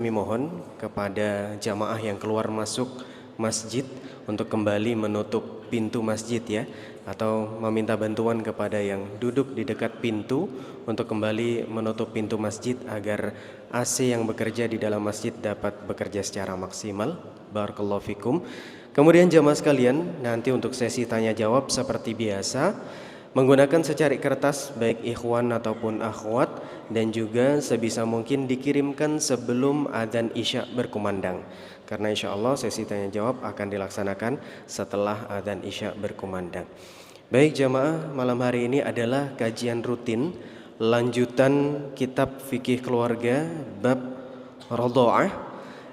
Kami mohon kepada jamaah yang keluar masuk masjid untuk kembali menutup pintu masjid ya, atau meminta bantuan kepada yang duduk di dekat pintu untuk kembali menutup pintu masjid agar AC yang bekerja di dalam masjid dapat bekerja secara maksimal. Barakallahu fikum. Kemudian jamaah sekalian, nanti untuk sesi tanya jawab seperti biasa menggunakan secari kertas baik ikhwan ataupun akhwat, dan juga sebisa mungkin dikirimkan sebelum adzan isya berkumandang, karena insya Allah sesi tanya jawab akan dilaksanakan setelah adzan isya berkumandang. Baik jamaah, malam hari ini adalah kajian rutin lanjutan kitab fikih keluarga bab Radha'ah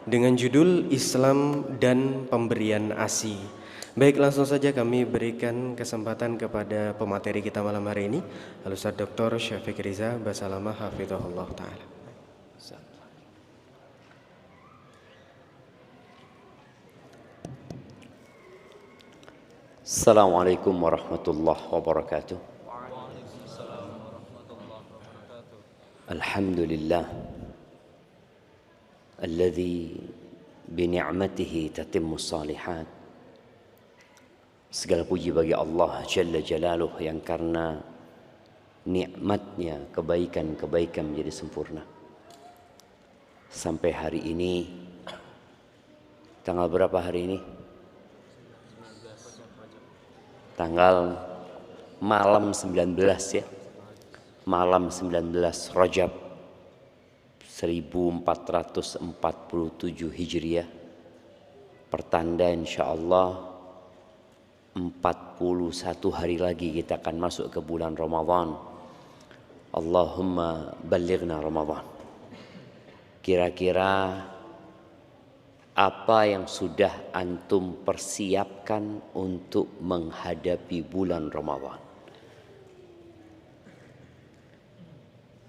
dengan judul Islam dan Pemberian ASI. Baik, langsung saja kami berikan kesempatan kepada pemateri kita malam hari ini, Al-Ustaz Dr. Syafiq Riza Basalamah Hafizahullah Ta'ala. Assalamualaikum warahmatullahi wabarakatuh. Alhamdulillah alladzi bini'matihi tatimmu salihat. Segala puji bagi Allah Jalla Jalaluh yang karena nikmatnya kebaikan-kebaikan menjadi sempurna. Sampai hari ini, tanggal berapa hari ini? Tanggal malam 19 ya. Malam 19 Rajab 1447 Hijriah. Pertanda insyaallah 41 hari lagi kita akan masuk ke bulan Ramadan. Allahumma ballighna Ramadan. Kira-kira apa yang sudah antum persiapkan untuk menghadapi bulan Ramadan?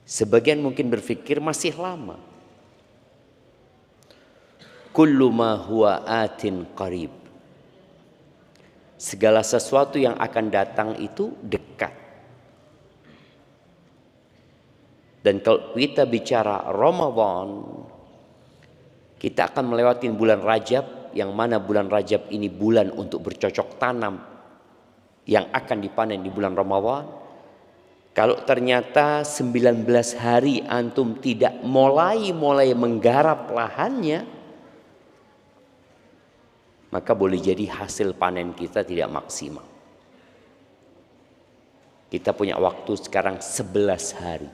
Sebagian mungkin berpikir masih lama. Kullu ma huwa atin qarib. Segala sesuatu yang akan datang itu dekat. Dan kalau kita bicara Ramadan, kita akan melewati bulan Rajab, yang mana bulan Rajab ini bulan untuk bercocok tanam yang akan dipanen di bulan Ramadan. Kalau ternyata 19 hari antum tidak mulai menggarap lahannya, maka boleh jadi hasil panen kita tidak maksimal. Kita punya waktu sekarang 11 hari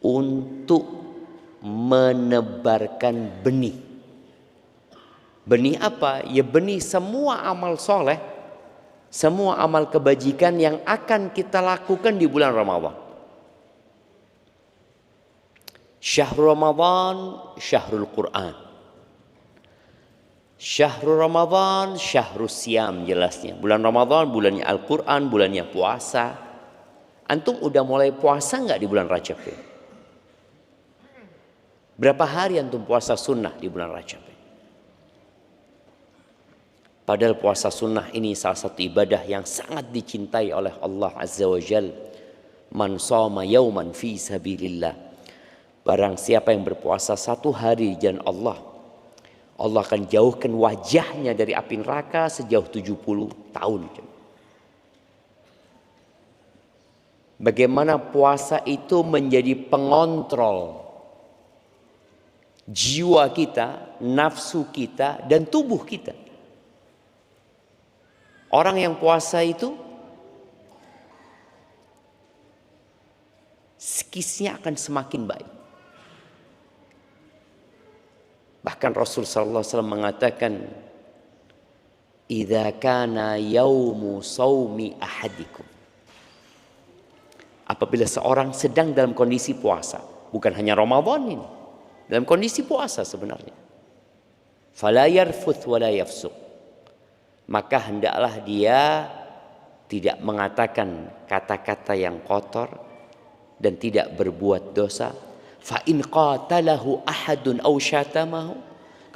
untuk menebarkan benih. Benih apa? Ya benih semua amal soleh, semua amal kebajikan yang akan kita lakukan di bulan Ramadan. Syahrul Ramadan, syahrul Quran. Syahrul Ramadan, syahrul Siyam jelasnya. Bulan Ramadan bulannya Al-Quran, bulannya puasa. Antum udah mulai puasa nggak di bulan Rajab ya? Berapa hari antum puasa sunnah di bulan Rajab? Padahal puasa sunnah ini salah satu ibadah yang sangat dicintai oleh Allah Azza wa Jal. Man shoma yauman fi sabilillah. Barang siapa yang berpuasa satu hari di jalan Allah, Allah akan jauhkan wajahnya dari api neraka sejauh 70 tahun. Bagaimana puasa itu menjadi pengontrol jiwa kita, nafsu kita, dan tubuh kita. Orang yang puasa itu psikisnya akan semakin baik. Bahkan Rasul sallallahu alaihi wasallam mengatakan, "Idza kana yaumu shaumi ahadikum." Apabila seorang sedang dalam kondisi puasa, bukan hanya Ramadan ini, dalam kondisi puasa sebenarnya. Fala yarfuth wala yafsuq. Maka hendaklah dia tidak mengatakan kata-kata yang kotor dan tidak berbuat dosa. Fa in qatalahu ahadun aw syatamahu.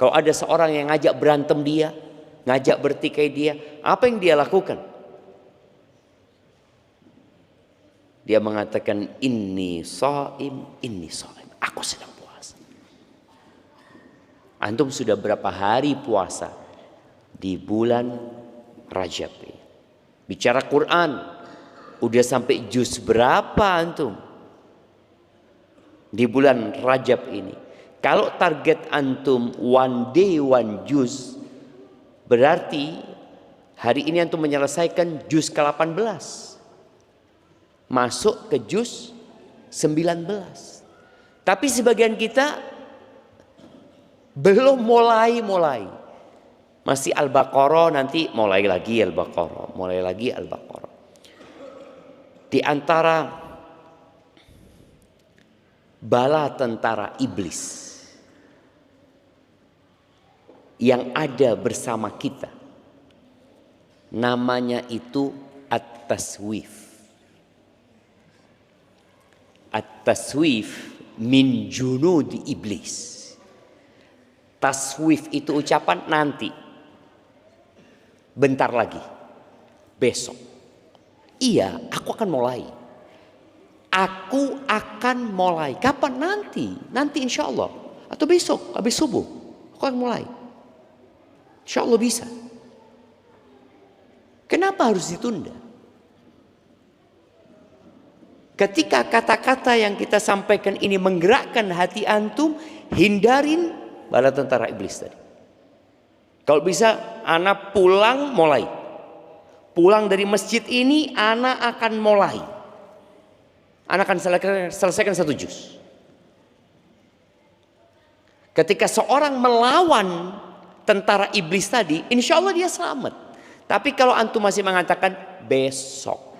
Kalau ada seorang yang ngajak berantem dia, ngajak bertikai dia, apa yang dia lakukan? Dia mengatakan inni shaim, inni shaim. Aku sedang puasa. Antum sudah berapa hari puasa di bulan Rajab ini? Bicara Quran, udah sampai juz berapa antum di bulan Rajab ini? Kalau target antum one day one juz, berarti hari ini antum menyelesaikan juz ke-18, masuk ke juz 19. Tapi sebagian kita belum mulai. Masih Al-Baqarah, nanti mulai lagi Al-Baqarah, mulai lagi Al-Baqarah. Di antara bala tentara iblis yang ada bersama kita, namanya itu at-taswif. At-taswif min junudi iblis. Taswif itu ucapan nanti, bentar lagi, besok. Iya, aku akan mulai. Aku akan mulai. Kapan? Nanti. Nanti insya Allah. Atau besok, habis subuh. Aku akan mulai. Insya Allah bisa. Kenapa harus ditunda? Ketika kata-kata yang kita sampaikan ini menggerakkan hati antum, hindarin bala tentara iblis tadi. Kalau bisa, anak pulang mulai. Pulang dari masjid ini, anak akan mulai. Anak akan selesaikan 1 juz. Ketika seorang melawan tentara iblis tadi, insya Allah dia selamat. Tapi kalau antum masih mengatakan besok,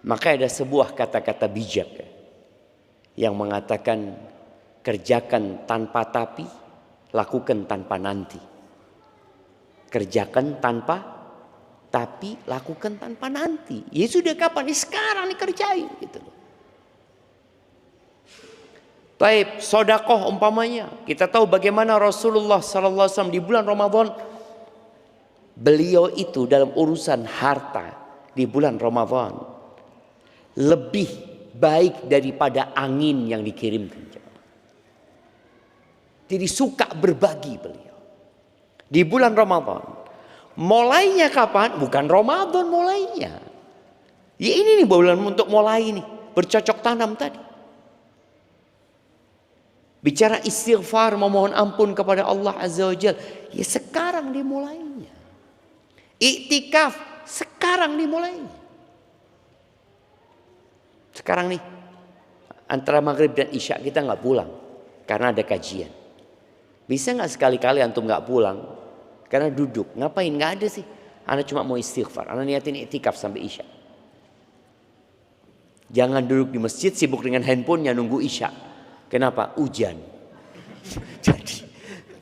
maka ada sebuah kata-kata bijak yang mengatakan, kerjakan tanpa tapi, lakukan tanpa nanti. Kerjakan tanpa tapi, lakukan tanpa nanti. Ya sudah, kapan? Sekarang dikerjain gitu. Baik, sodakoh umpamanya. Kita tahu bagaimana Rasulullah SAW di bulan Ramadan, beliau itu dalam urusan harta di bulan Ramadan lebih baik daripada angin yang dikirimkan. Jadi suka berbagi beliau di bulan Ramadan. Mulainya kapan? Bukan Ramadan mulainya. Ya ini nih bulan untuk mulai ini, bercocok tanam tadi. Bicara istighfar, memohon ampun kepada Allah Azza wa Jalla, ya sekarang dimulainya. Iktikaf, sekarang dimulainya. Sekarang nih, antara maghrib dan isya kita nggak pulang karena ada kajian. Bisa nggak sekali-kali antum nggak pulang karena duduk? Ngapain? Nggak ada sih. Anak cuma mau istighfar. Anak niatin iktikaf sampai isya. Jangan duduk di masjid sibuk dengan handphonenya nunggu isya. Kenapa? Hujan.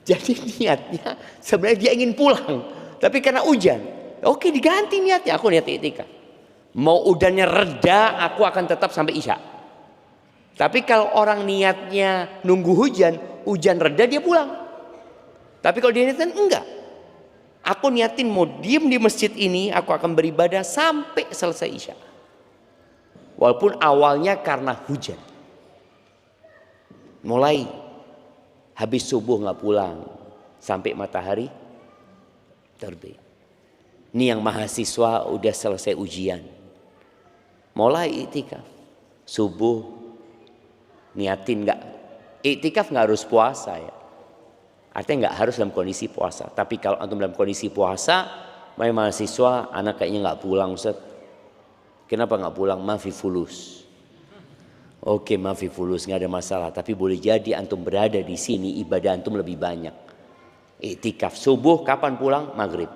jadi niatnya sebenarnya dia ingin pulang, tapi karena hujan. Oke, diganti niatnya. Aku niat iktikaf. Mau hujannya reda, aku akan tetap sampai isya. Tapi kalau orang niatnya nunggu hujan reda dia pulang. Tapi kalau dia niatin enggak. Aku niatin mau diem di masjid ini, aku akan beribadah sampai selesai isya. Walaupun awalnya karena hujan. Mulai habis subuh nggak pulang sampai matahari terbit. Ini yang mahasiswa udah selesai ujian. Mulai iktikaf. Subuh niatin nggak. Iktikaf nggak harus puasa ya. Artinya nggak harus dalam kondisi puasa. Tapi kalau antum dalam kondisi puasa, mahasiswa, anak kayaknya nggak pulang Ustaz. Kenapa nggak pulang? Mafi fulus. Oke, mafi fulus, nggak ada masalah. Tapi boleh jadi antum berada di sini ibadah antum lebih banyak. Iktikaf subuh, kapan pulang? Maghrib.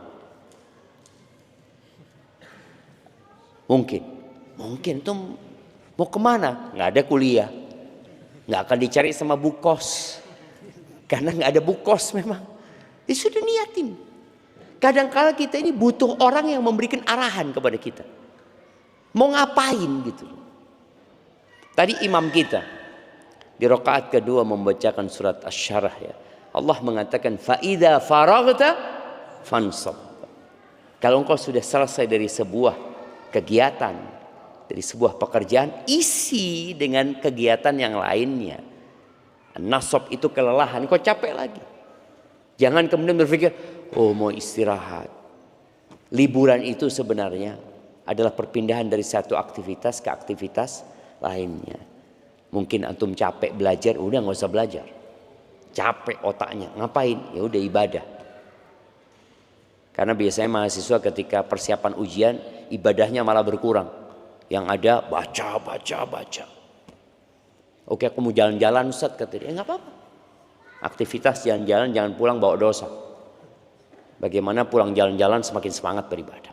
Mungkin antum mau kemana? Nggak ada kuliah. Nggak akan dicari sama bu kos. Karena nggak ada bu kos memang. Ya sudah niatin. Kadang-kala kita ini butuh orang yang memberikan arahan kepada kita. Mau ngapain gitu. Tadi imam kita di rakaat kedua membacakan surat Asy-Syarah ya. Allah mengatakan faida faraghta fansab. Kalau engkau sudah selesai dari sebuah kegiatan, dari sebuah pekerjaan, isi dengan kegiatan yang lainnya. Nasab itu kelelahan, kok capek lagi. Jangan kemudian berpikir, oh mau istirahat. Liburan itu sebenarnya adalah perpindahan dari satu aktivitas ke aktivitas lainnya. Mungkin antum capek belajar, udah nggak usah belajar. Capek otaknya, ngapain? Ya udah ibadah. Karena biasanya mahasiswa ketika persiapan ujian, ibadahnya malah berkurang. Yang ada baca. Oke, aku mau jalan-jalan Ustaz, kata dia. Nggak apa-apa. Aktivitas jalan-jalan, jangan pulang bawa dosa. Bagaimana pulang jalan-jalan semakin semangat beribadah.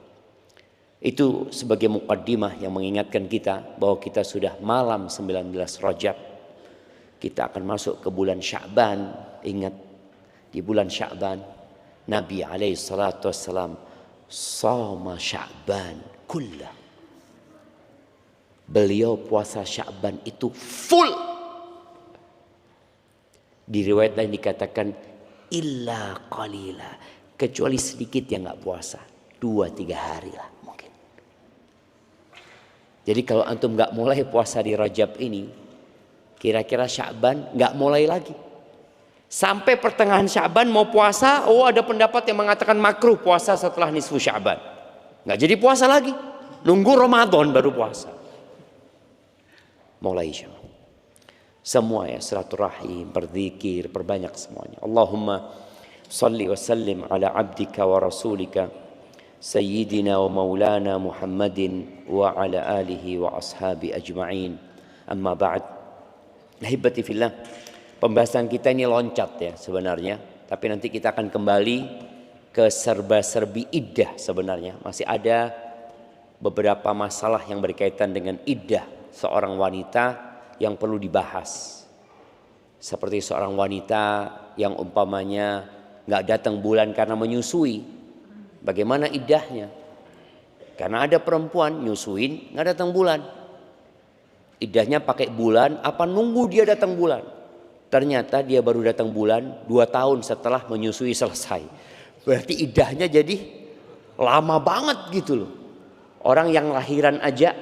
Itu sebagai muqaddimah yang mengingatkan kita bahwa kita sudah malam 19 Rajab. Kita akan masuk ke bulan Sya'ban. Ingat, di bulan Sya'ban Nabi alaihi salatu wassalam shoma Sya'ban kullah. Beliau puasa Sya'ban itu full. Di riwayat lain dikatakan illa qalila, kecuali sedikit yang nggak puasa, 2-3 hari lah mungkin. Jadi kalau antum nggak mulai puasa di Rajab ini, kira-kira Sya'ban nggak mulai lagi. Sampai pertengahan Sya'ban mau puasa, oh ada pendapat yang mengatakan makruh puasa setelah nisfu Sya'ban. Nggak jadi puasa lagi, nunggu Ramadan baru puasa. Mulai jemaah. Semua ya, silaturahim, berzikir, perbanyak semuanya. Allahumma salli wa sallim ala abdika wa rasulika sayyidina wa maulana Muhammadin wa ala alihi wa ashabi ajma'in. Amma ba'd. Ahibati fillah. Pembahasan kita ini loncat ya sebenarnya, tapi nanti kita akan kembali ke serba-serbi iddah sebenarnya. Masih ada beberapa masalah yang berkaitan dengan iddah seorang wanita yang perlu dibahas. Seperti seorang wanita yang umpamanya nggak datang bulan karena menyusui, bagaimana iddahnya? Karena ada perempuan nyusuin nggak datang bulan, iddahnya pakai bulan apa nunggu dia datang bulan? Ternyata dia baru datang bulan 2 tahun setelah menyusui selesai. Berarti iddahnya jadi lama banget gitu loh. Orang yang lahiran aja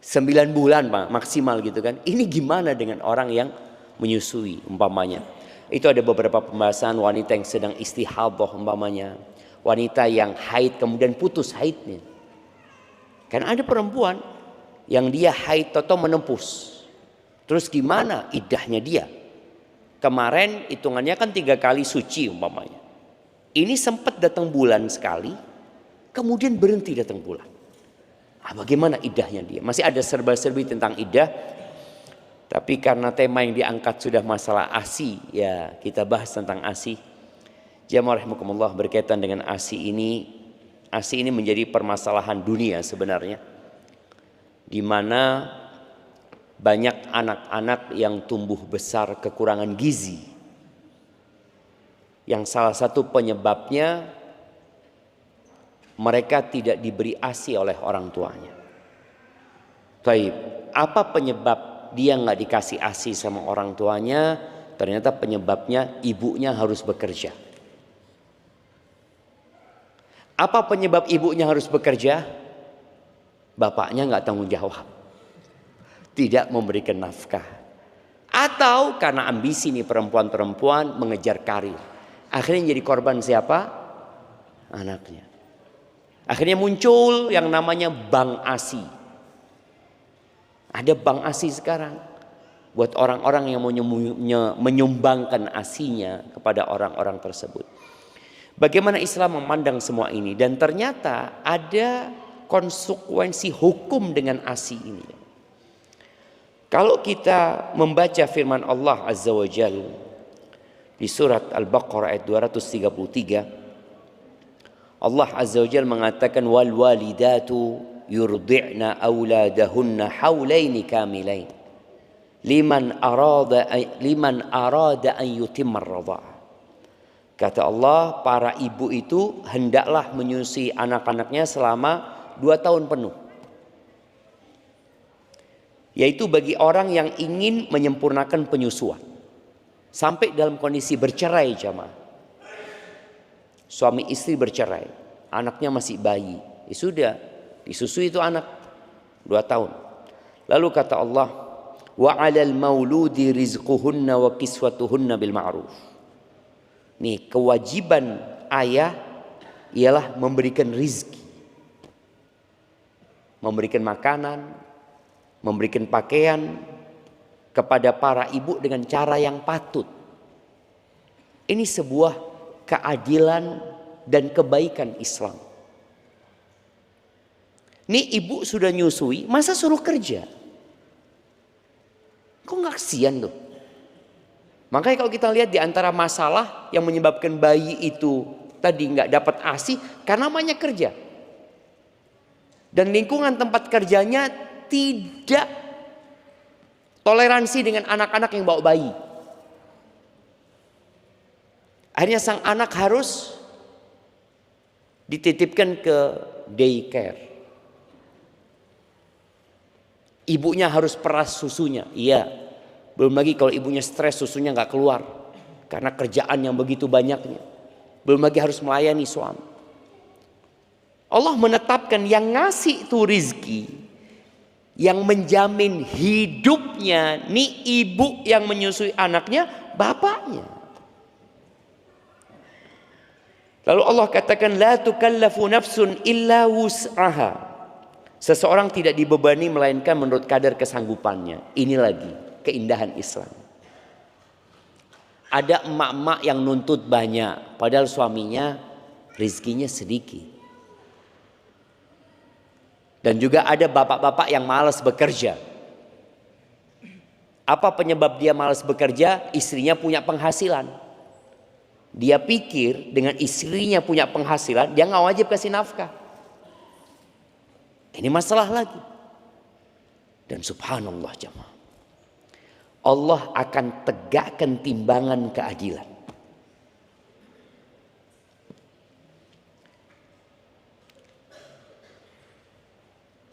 9 bulan Pak, maksimal gitu kan. Ini gimana dengan orang yang menyusui umpamanya. Itu ada beberapa pembahasan wanita yang sedang istihadhah umpamanya. Wanita yang haid kemudian putus haidnya. Karena ada perempuan yang dia haid atau menempus. Terus gimana iddahnya dia? Kemarin hitungannya kan 3 kali suci umpamanya. Ini sempat datang bulan sekali, kemudian berhenti datang bulan. Bagaimana iddahnya dia? Masih ada serba-serbi tentang iddah. Tapi karena tema yang diangkat sudah masalah ASI, ya kita bahas tentang ASI. Jamaah rahimakumullah, berkaitan dengan ASI ini menjadi permasalahan dunia sebenarnya. Di mana banyak anak-anak yang tumbuh besar kekurangan gizi. Yang salah satu penyebabnya mereka tidak diberi ASI oleh orang tuanya. Taib, apa penyebab dia nggak dikasih ASI sama orang tuanya? Ternyata penyebabnya ibunya harus bekerja. Apa penyebab ibunya harus bekerja? Bapaknya nggak tanggung jawab, tidak memberikan nafkah. Atau karena ambisi nih perempuan-perempuan mengejar karir, akhirnya jadi korban siapa? Anaknya. Akhirnya muncul yang namanya bank ASI. Ada bank ASI sekarang buat orang-orang yang mau menyumbangkan ASInya kepada orang-orang tersebut. Bagaimana Islam memandang semua ini? Dan ternyata ada konsekuensi hukum dengan ASI ini. Kalau kita membaca firman Allah Azza wa Jalla di surat Al-Baqarah ayat 233, Allah Azza wa Jalla mengatakan wal walidatu yurdi'na auladahunna haulaini kamilain liman arada an yutimma ar-radha'ah. Kata Allah, para ibu itu hendaklah menyusui anak-anaknya selama 2 tahun penuh. Yaitu bagi orang yang ingin menyempurnakan penyusuan. Sampai dalam kondisi bercerai jamaah. Suami istri bercerai, anaknya masih bayi, sudah disusui itu anak 2 tahun. Lalu kata Allah, Wa 'alal mauludi rizquhunna wa kiswatuhunna bil ma'ruf. Nih, kewajiban ayah ialah memberikan rizki, memberikan makanan, memberikan pakaian kepada para ibu dengan cara yang patut. Ini sebuah keadilan dan kebaikan Islam. Nih ibu sudah nyusui, masa suruh kerja? Kok nggak kasihan tuh? Makanya kalau kita lihat di antara masalah yang menyebabkan bayi itu tadi nggak dapat ASI karena namanya kerja. Dan lingkungan tempat kerjanya tidak toleransi dengan anak-anak yang bawa bayi. Akhirnya sang anak harus dititipkan ke daycare. Ibunya harus peras susunya. Iya. Belum lagi kalau ibunya stres susunya nggak keluar. Karena kerjaan yang begitu banyaknya. Belum lagi harus melayani suami. Allah menetapkan yang ngasih itu rizki, yang menjamin hidupnya nih ibu yang menyusui anaknya, bapaknya. Lalu Allah katakan la tukallafu nafsun illa wus'aha. Seseorang tidak dibebani melainkan menurut kadar kesanggupannya. Ini lagi keindahan Islam. Ada emak-emak yang nuntut banyak, padahal suaminya rizkinya sedikit. Dan juga ada bapak-bapak yang malas bekerja. Apa penyebab dia malas bekerja? Istrinya punya penghasilan. Dia pikir dengan istrinya punya penghasilan, dia nggak wajib kasih nafkah. Ini masalah lagi. Dan subhanallah jemaah, Allah akan tegakkan timbangan keadilan.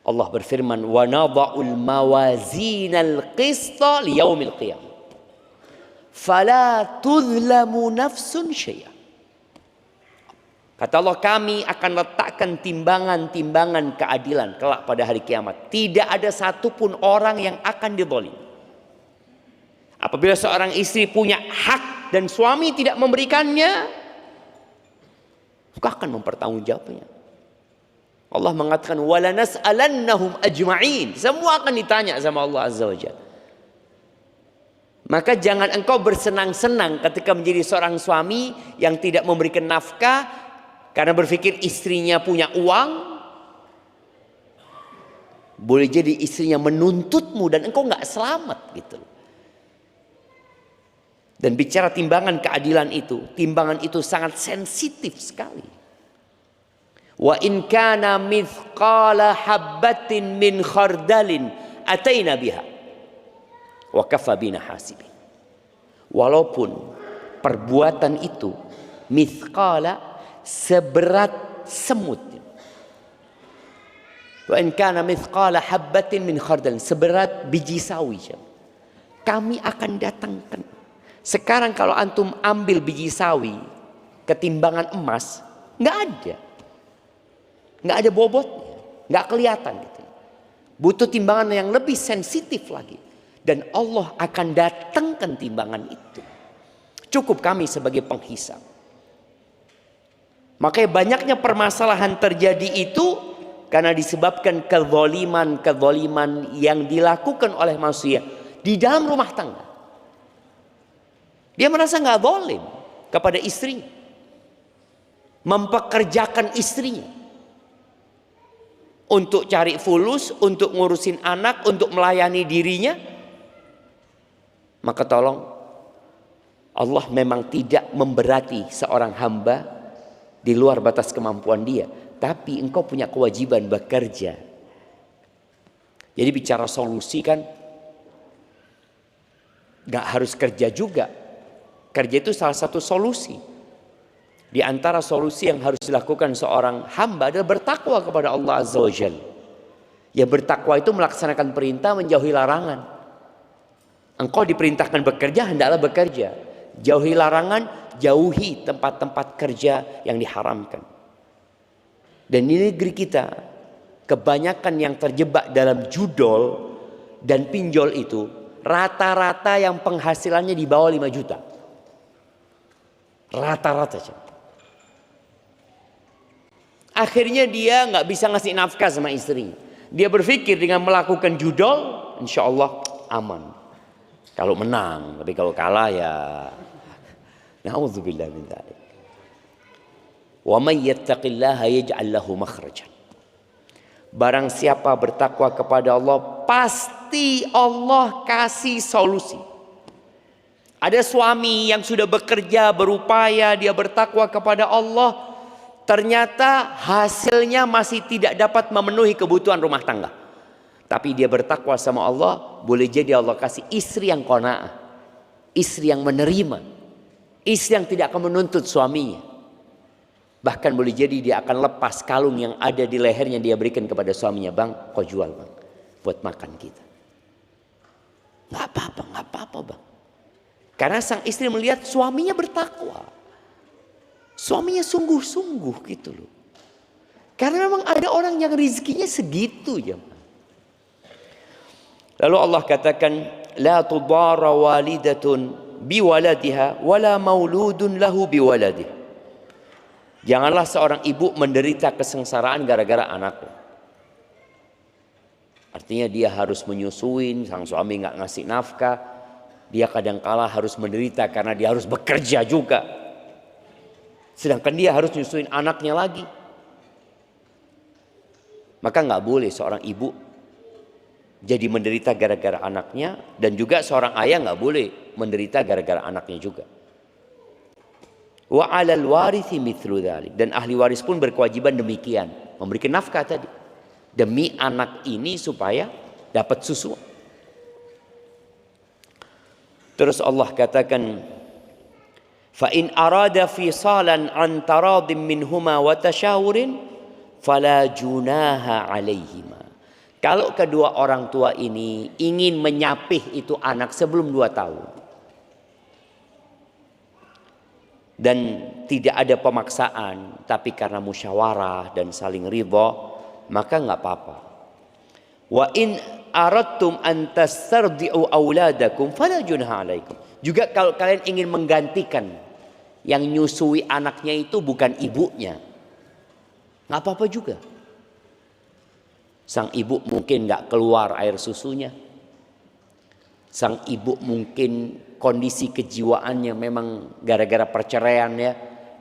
Allah berfirman, wa nadha'ul mawazinal qista liyaumil qiyamah fala tuzlamu nafsun syai'a. Kata Allah, kami akan letakkan timbangan-timbangan keadilan kelak pada hari kiamat. Tidak ada satupun orang yang akan dizalim. Apabila seorang istri punya hak dan suami tidak memberikannya, maka akan mempertanggungjawabnya. Allah mengatakan wala nas'alannahum ajma'in. Semua akan ditanya sama Allah Azza wa Jalla. Maka jangan engkau bersenang-senang ketika menjadi seorang suami yang tidak memberikan nafkah karena berpikir istrinya punya uang. Boleh jadi istrinya menuntutmu dan engkau nggak selamat gitu. Dan bicara timbangan keadilan itu, timbangan itu sangat sensitif sekali. Wa in kana mithqala habbatin min khardalin ataina biha wa kafa bina hasibin. Walaupun perbuatan itu mithqala seberat semut. Wa in kana mithqala habbatin min khardalin, seberat biji sawi. Kami akan datangkan. Sekarang kalau antum ambil biji sawi ketimbangan emas, nggak ada. Nggak ada bobotnya, nggak kelihatan gitu. Butuh timbangan yang lebih sensitif lagi. Dan Allah akan datangkan timbangan itu. Cukup kami sebagai penghisab. Makanya banyaknya permasalahan terjadi itu karena disebabkan kezaliman yang dilakukan oleh manusia di dalam rumah tangga. Dia merasa nggak zalim kepada istrinya, mempekerjakan istrinya untuk cari fulus, untuk ngurusin anak, untuk melayani dirinya. Maka tolong, Allah memang tidak memberati seorang hamba di luar batas kemampuan dia, tapi engkau punya kewajiban bekerja. Jadi bicara solusi kan gak harus kerja juga. Kerja itu salah satu solusi. Di antara solusi yang harus dilakukan seorang hamba adalah bertakwa kepada Allah Azza wa Jalla. Ya, bertakwa itu melaksanakan perintah, menjauhi larangan. Engkau diperintahkan bekerja, hendaklah bekerja. Jauhi larangan, jauhi tempat-tempat kerja yang diharamkan. Dan di negeri kita, kebanyakan yang terjebak dalam judol dan pinjol itu rata-rata yang penghasilannya di bawah 5 juta. Rata-rata. Akhirnya dia nggak bisa ngasih nafkah sama istrinya. Dia berpikir dengan melakukan judol, insya Allah aman. Kalau menang, tapi kalau kalah ya, na'udzubillah min dzalik. Wa may yattaqillaha yaj'al lahu makhrajan. Barang siapa bertakwa kepada Allah, pasti Allah kasih solusi. Ada suami yang sudah bekerja, berupaya, dia bertakwa kepada Allah, ternyata hasilnya masih tidak dapat memenuhi kebutuhan rumah tangga. Tapi dia bertakwa sama Allah, boleh jadi Allah kasih istri yang qanaah, istri yang menerima, istri yang tidak akan menuntut suaminya. Bahkan boleh jadi dia akan lepas kalung yang ada di lehernya, dia berikan kepada suaminya, bang, kau jual bang, buat makan kita. Nggak apa-apa bang. Karena sang istri melihat suaminya bertakwa, suaminya sungguh-sungguh gitu loh. Karena memang ada orang yang rezekinya segitu ya. Lalu Allah katakan, la tudara walidatun biwaladiha wala mauludun lahu biwaladiha. Janganlah seorang ibu menderita kesengsaraan gara-gara anaknya. Artinya dia harus menyusuin, sang suami nggak ngasih nafkah. Dia kadangkala harus menderita karena dia harus bekerja juga. Sedangkan dia harus nyusuin anaknya lagi. Maka nggak boleh seorang ibu jadi menderita gara-gara anaknya, dan juga seorang ayah nggak boleh menderita gara-gara anaknya juga. Wa 'alal warithi mithlu dzalik, dan ahli waris pun berkewajiban demikian, memberikan nafkah tadi demi anak ini supaya dapat susu. Terus Allah katakan, fa in arada fisalan an taradim minhuma wa tashawurin fala junaha alaihima. Kalau kedua orang tua ini ingin menyapih itu anak sebelum 2 tahun dan tidak ada pemaksaan, tapi karena musyawarah dan saling ridha, maka nggak apa-apa. Wa in aradtum an tastardi'u auladakum fala junaha alaikum. Juga kalau kalian ingin menggantikan yang nyusui anaknya itu bukan ibunya, nggak apa-apa juga. Sang ibu mungkin nggak keluar air susunya. Sang ibu mungkin kondisi kejiwaannya memang gara-gara perceraian ya,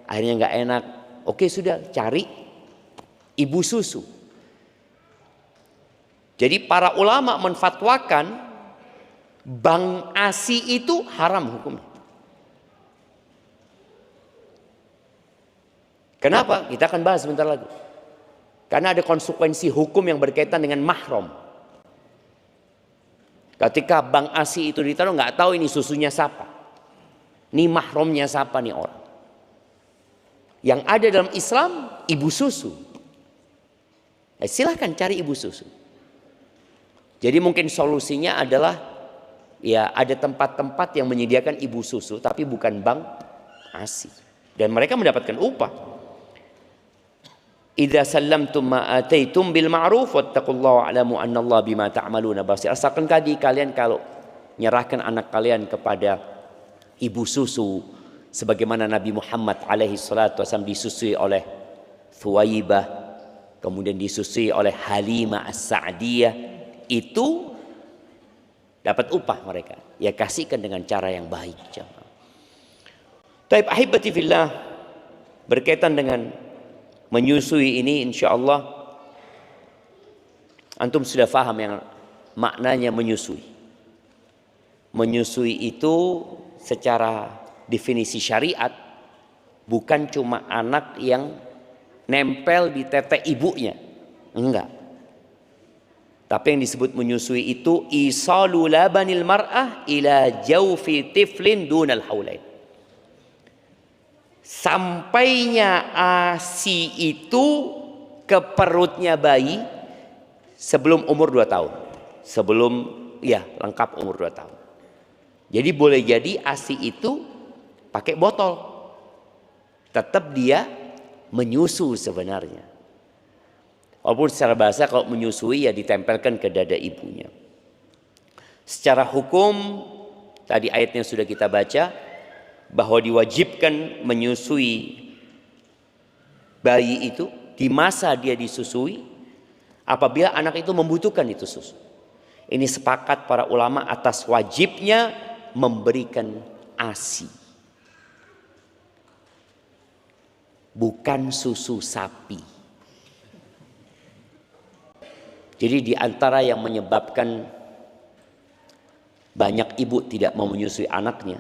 akhirnya nggak enak. Oke sudah, cari ibu susu. Jadi para ulama menfatwakan Bang ASI itu haram hukumnya. Kenapa? Kita akan bahas sebentar lagi. Karena ada konsekuensi hukum yang berkaitan dengan mahram. Ketika Bang ASI itu ditaruh, nggak tahu ini susunya siapa, ini mahramnya siapa nih orang. Yang ada dalam Islam ibu susu. Silahkan cari ibu susu. Jadi mungkin solusinya adalah ya ada tempat-tempat yang menyediakan ibu susu, tapi bukan Bang ASI, dan mereka mendapatkan upah. Idza sallamtum ma ataitum bil ma'ruf wattaqullaha wa'lamu annallaha bima ta'maluna basir. Asalkan tadi kalian kalau menyerahkan anak kalian kepada ibu susu sebagaimana Nabi Muhammad alaihi salatu wasallam disusui oleh Thuwaibah, kemudian disusui oleh Halimah As-Sa'diyah, itu dapat upah mereka. Ya kasihkan dengan cara yang baik. Taib ahibati fillah, berkaitan dengan menyusui ini, insya Allah antum sudah faham yang maknanya menyusui. Menyusui itu secara definisi syariat bukan cuma anak yang nempel di tete ibunya, enggak. Tapi yang disebut menyusui itu isalu labanil mar'ah ila jawfi tiflin dunal haulain. Sampainya ASI itu ke perutnya bayi sebelum umur 2 tahun. Sebelum ya lengkap umur 2 tahun. Jadi boleh jadi ASI itu pakai botol. Tetap dia menyusu sebenarnya. Walaupun secara bahasa kalau menyusui ya ditempelkan ke dada ibunya. Secara hukum, tadi ayatnya sudah kita baca, bahwa diwajibkan menyusui bayi itu di masa dia disusui apabila anak itu membutuhkan itu susu. Ini sepakat para ulama atas wajibnya memberikan ASI. Bukan susu sapi. Jadi di antara yang menyebabkan banyak ibu tidak mau menyusui anaknya,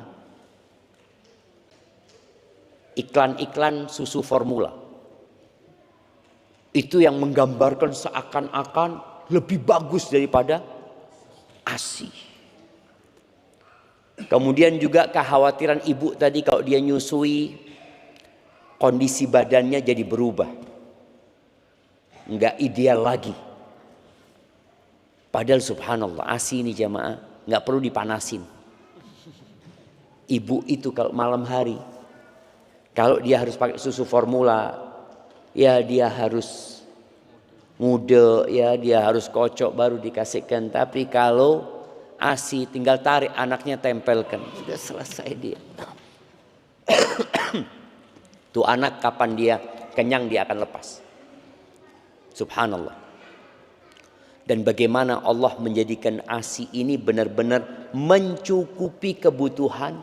iklan-iklan susu formula. Itu yang menggambarkan seakan-akan lebih bagus daripada ASI. Kemudian juga kekhawatiran ibu tadi kalau dia nyusui, kondisi badannya jadi berubah. Enggak ideal lagi. Padahal subhanallah, ASI ini jamaah enggak perlu dipanasin. Ibu itu kalau malam hari, kalau dia harus pakai susu formula, ya dia harus muda, ya dia harus kocok baru dikasihkan. Tapi kalau ASI tinggal tarik anaknya tempelkan, sudah selesai dia. Tuh anak kapan dia kenyang dia akan lepas. Subhanallah. Dan bagaimana Allah menjadikan ASI ini benar-benar mencukupi kebutuhan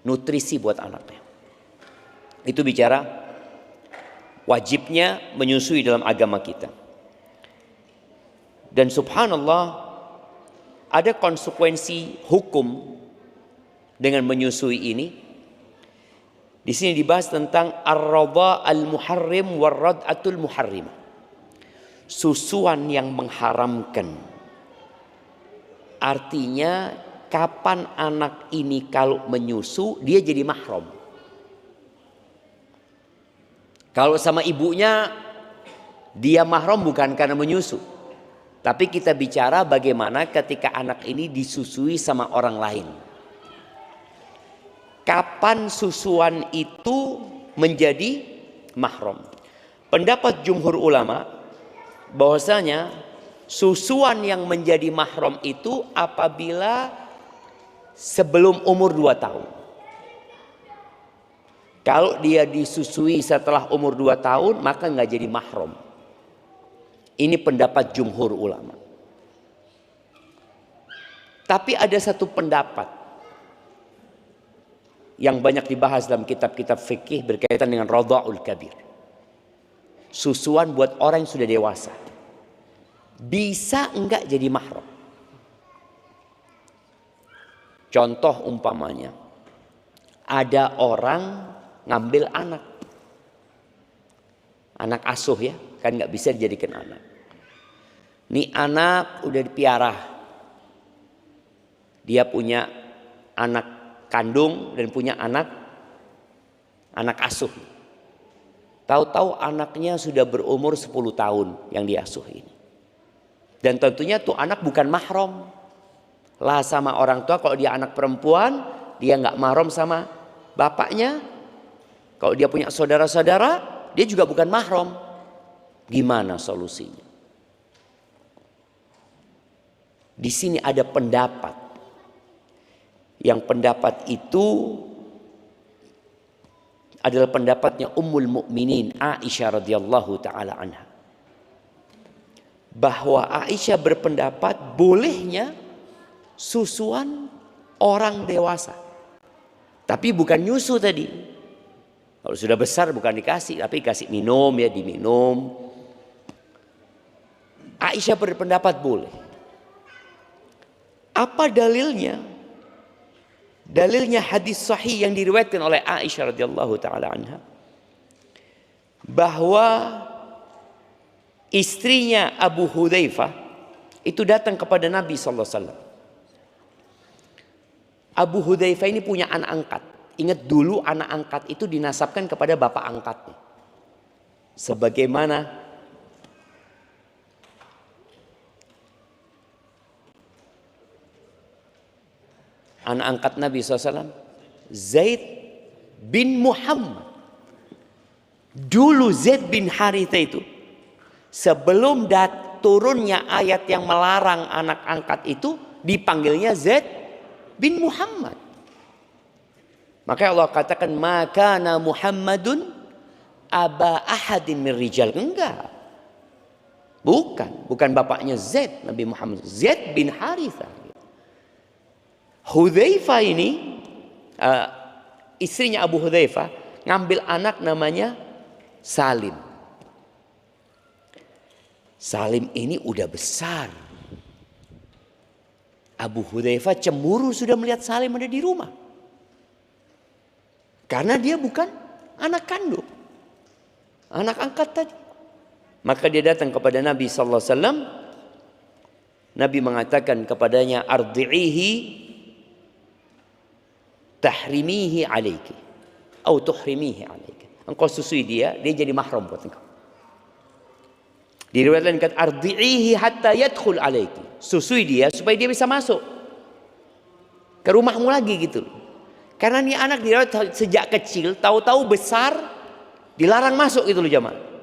nutrisi buat anaknya. Itu bicara wajibnya menyusui dalam agama kita. Dan subhanallah, ada konsekuensi hukum dengan menyusui ini. Di sini dibahas tentang ar-radha al-muharrim war-rad'atul muharrimah. Susuan yang mengharamkan. Artinya kapan anak ini kalau menyusu dia jadi mahram. Kalau sama ibunya dia mahram bukan karena menyusu. Tapi kita bicara bagaimana ketika anak ini disusui sama orang lain. Kapan susuan itu menjadi mahram? Pendapat jumhur ulama bahwasanya susuan yang menjadi mahram itu apabila sebelum umur 2 tahun. Kalau dia disusui setelah umur 2 tahun maka nggak jadi mahram. Ini pendapat jumhur ulama. Tapi ada satu pendapat yang banyak dibahas dalam kitab-kitab fikih berkaitan dengan radha'ul kabir. Susuan buat orang yang sudah dewasa. Bisa enggak jadi mahram? Contoh umpamanya, ada orang ngambil anak asuh ya, kan nggak bisa dijadikan anak. Nih anak udah dipiara, dia punya anak kandung dan punya anak asuh. Tahu-tahu anaknya sudah berumur 10 tahun yang diasuh ini. Dan tentunya tuh anak bukan mahram lah sama orang tua. Kalau dia anak perempuan, dia nggak mahram sama bapaknya. Kalau dia punya saudara-saudara, dia juga bukan mahram. Gimana solusinya? Di sini ada pendapat. Yang pendapat itu adalah pendapatnya Ummul Mukminin Aisyah radhiyallahu taala anha. Bahwa Aisyah berpendapat bolehnya susuan orang dewasa. Tapi bukan nyusu tadi. Kalau sudah besar bukan dikasih, tapi kasih minum ya, diminum. Aisyah berpendapat boleh. Apa dalilnya? Dalilnya hadis sahih yang diriwayatkan oleh Aisyah radhiyallahu taala anha bahwa istrinya Abu Hudzaifah itu datang kepada Nabi sallallahu alaihi wasallam. Abu Hudzaifah ini punya anak angkat. Ingat dulu anak angkat itu dinasabkan kepada bapak angkatnya. Sebagaimana anak angkat Nabi SAW, Zaid bin Muhammad. Dulu Zaid bin Haritha itu, sebelum turunnya ayat yang melarang anak angkat itu, dipanggilnya Zaid bin Muhammad. Maka Allah katakan maka na Muhammadun aba ahadin min rijal. Enggak. Bukan bapaknya Zaid, Nabi Muhammad. Zaid bin Harithah. Hudzaifah ini istrinya Abu Hudzaifah ngambil anak namanya Salim. Salim ini udah besar. Abu Hudzaifah cemburu sudah melihat Salim ada di rumah. Karena dia bukan anak kandung. Anak angkat tadi. Maka dia datang kepada Nabi sallallahu alaihi wasallam. Nabi mengatakan kepadanya ardi'ihi tahrimihi alaiki atau tuhrimihi alaiki. Engkau susui dia jadi mahram buat engkau. Diriwayatkan kata ardi'ihi hatta yadkhul alaiki. Susui dia supaya dia bisa masuk ke rumahmu lagi gitu. Karena ini anak dirawat sejak kecil, tahu-tahu besar dilarang masuk gitu loh jamaah.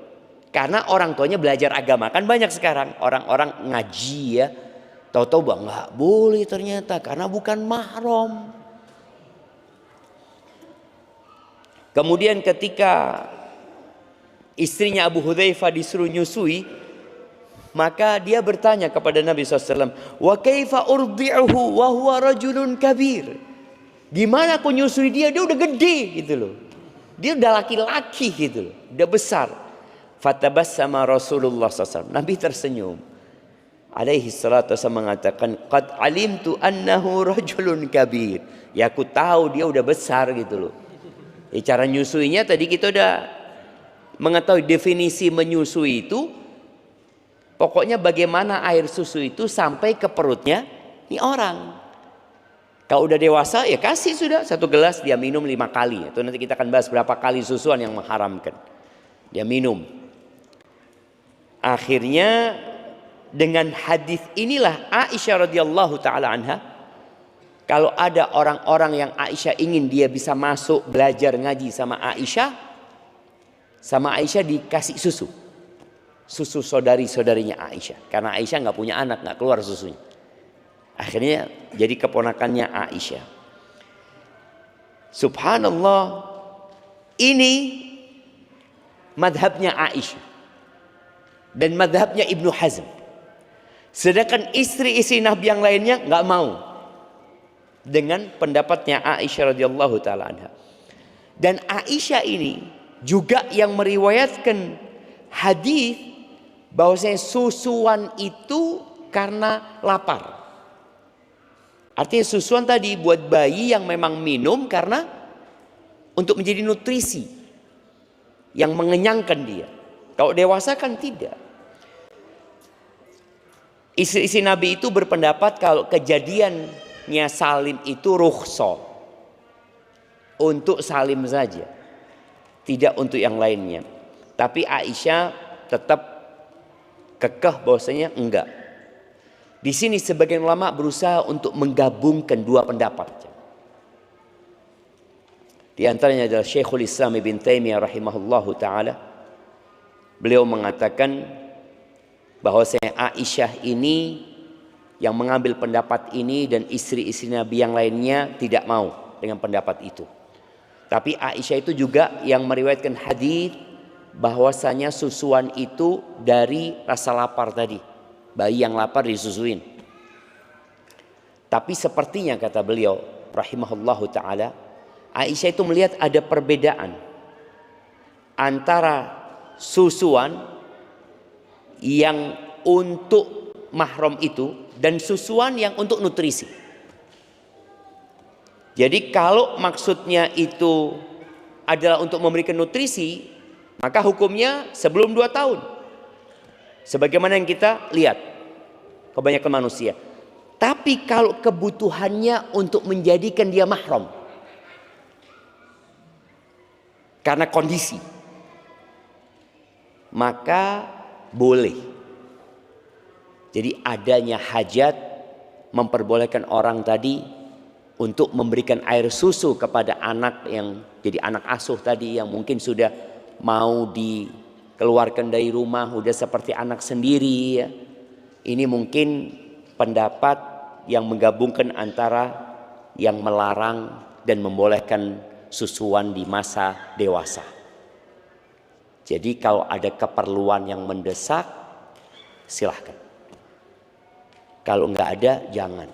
Karena orang tuanya belajar agama, kan banyak sekarang orang-orang ngaji ya, tahu-tahu bang nggak boleh ternyata karena bukan mahram. Kemudian ketika istrinya Abu Hudzaifah disuruh nyusui, maka dia bertanya kepada Nabi SAW, wa kaifa urdi'uhu wa huwa rajulun kabir. Gimana aku nyusui dia udah gede gitu loh. Dia udah laki-laki gitu loh, udah besar. Fatabassama Rasulullah SAW. Nabi tersenyum. Alaihi salatu wasallam mengatakan, qad alimtu annahu rajulun kabir. Ya aku tahu dia udah besar gitu loh. Cara nyusuinya tadi kita udah mengetahui definisi menyusui itu. Pokoknya bagaimana air susu itu sampai ke perutnya ini orang. Kalau udah dewasa ya kasih sudah 1 gelas dia minum 5 kali. Itu nanti kita akan bahas berapa kali susuan yang mengharamkan. Dia minum. Akhirnya dengan hadis inilah Aisyah radhiyallahu taala anha, kalau ada orang-orang yang Aisyah ingin dia bisa masuk belajar ngaji sama Aisyah dikasih susu. Susu saudari-saudarinya Aisyah. Karena Aisyah nggak punya anak, nggak keluar susunya. Akhirnya jadi keponakannya Aisyah. Subhanallah, ini madhabnya Aisyah dan madhabnya Ibnu Hazm. Sedangkan istri-istri Nabi yang lainnya nggak mau dengan pendapatnya Aisyah radhiyallahu taala anha. Dan Aisyah ini juga yang meriwayatkan hadis bahwasanya susuan itu karena lapar. Artinya susuan tadi buat bayi yang memang minum karena untuk menjadi nutrisi yang mengenyangkan dia. Kalau dewasa kan tidak. Istri-istri Nabi itu berpendapat kalau kejadiannya Salim itu rukhsah. Untuk Salim saja. Tidak untuk yang lainnya. Tapi Aisyah tetap kekeh bahwasanya enggak. Di sini sebagian ulama berusaha untuk menggabungkan dua pendapat. Di antaranya adalah Syekhul Islam Ibn Taimiyah rahimahullahu taala. Beliau mengatakan bahwasanya Aisyah ini yang mengambil pendapat ini dan istri-istri Nabi yang lainnya tidak mau dengan pendapat itu. Tapi Aisyah itu juga yang meriwayatkan hadis bahwasanya susuan itu dari rasa lapar tadi. Bayi yang lapar disusuin. Tapi sepertinya kata beliau rahimahullahu taala, Aisyah itu melihat ada perbedaan antara susuan yang untuk mahram itu dan susuan yang untuk nutrisi. Jadi kalau maksudnya itu adalah untuk memberikan nutrisi, maka hukumnya sebelum 2 tahun. Sebagaimana yang kita lihat kebanyakan manusia. Tapi kalau kebutuhannya untuk menjadikan dia mahram karena kondisi, maka boleh. Jadi adanya hajat memperbolehkan orang tadi untuk memberikan air susu kepada anak yang jadi anak asuh tadi yang mungkin sudah mau dikeluarkan dari rumah, udah seperti anak sendiri ya. Ini mungkin pendapat yang menggabungkan antara yang melarang dan membolehkan susuan di masa dewasa. Jadi kalau ada keperluan yang mendesak, silahkan. Kalau nggak ada, jangan.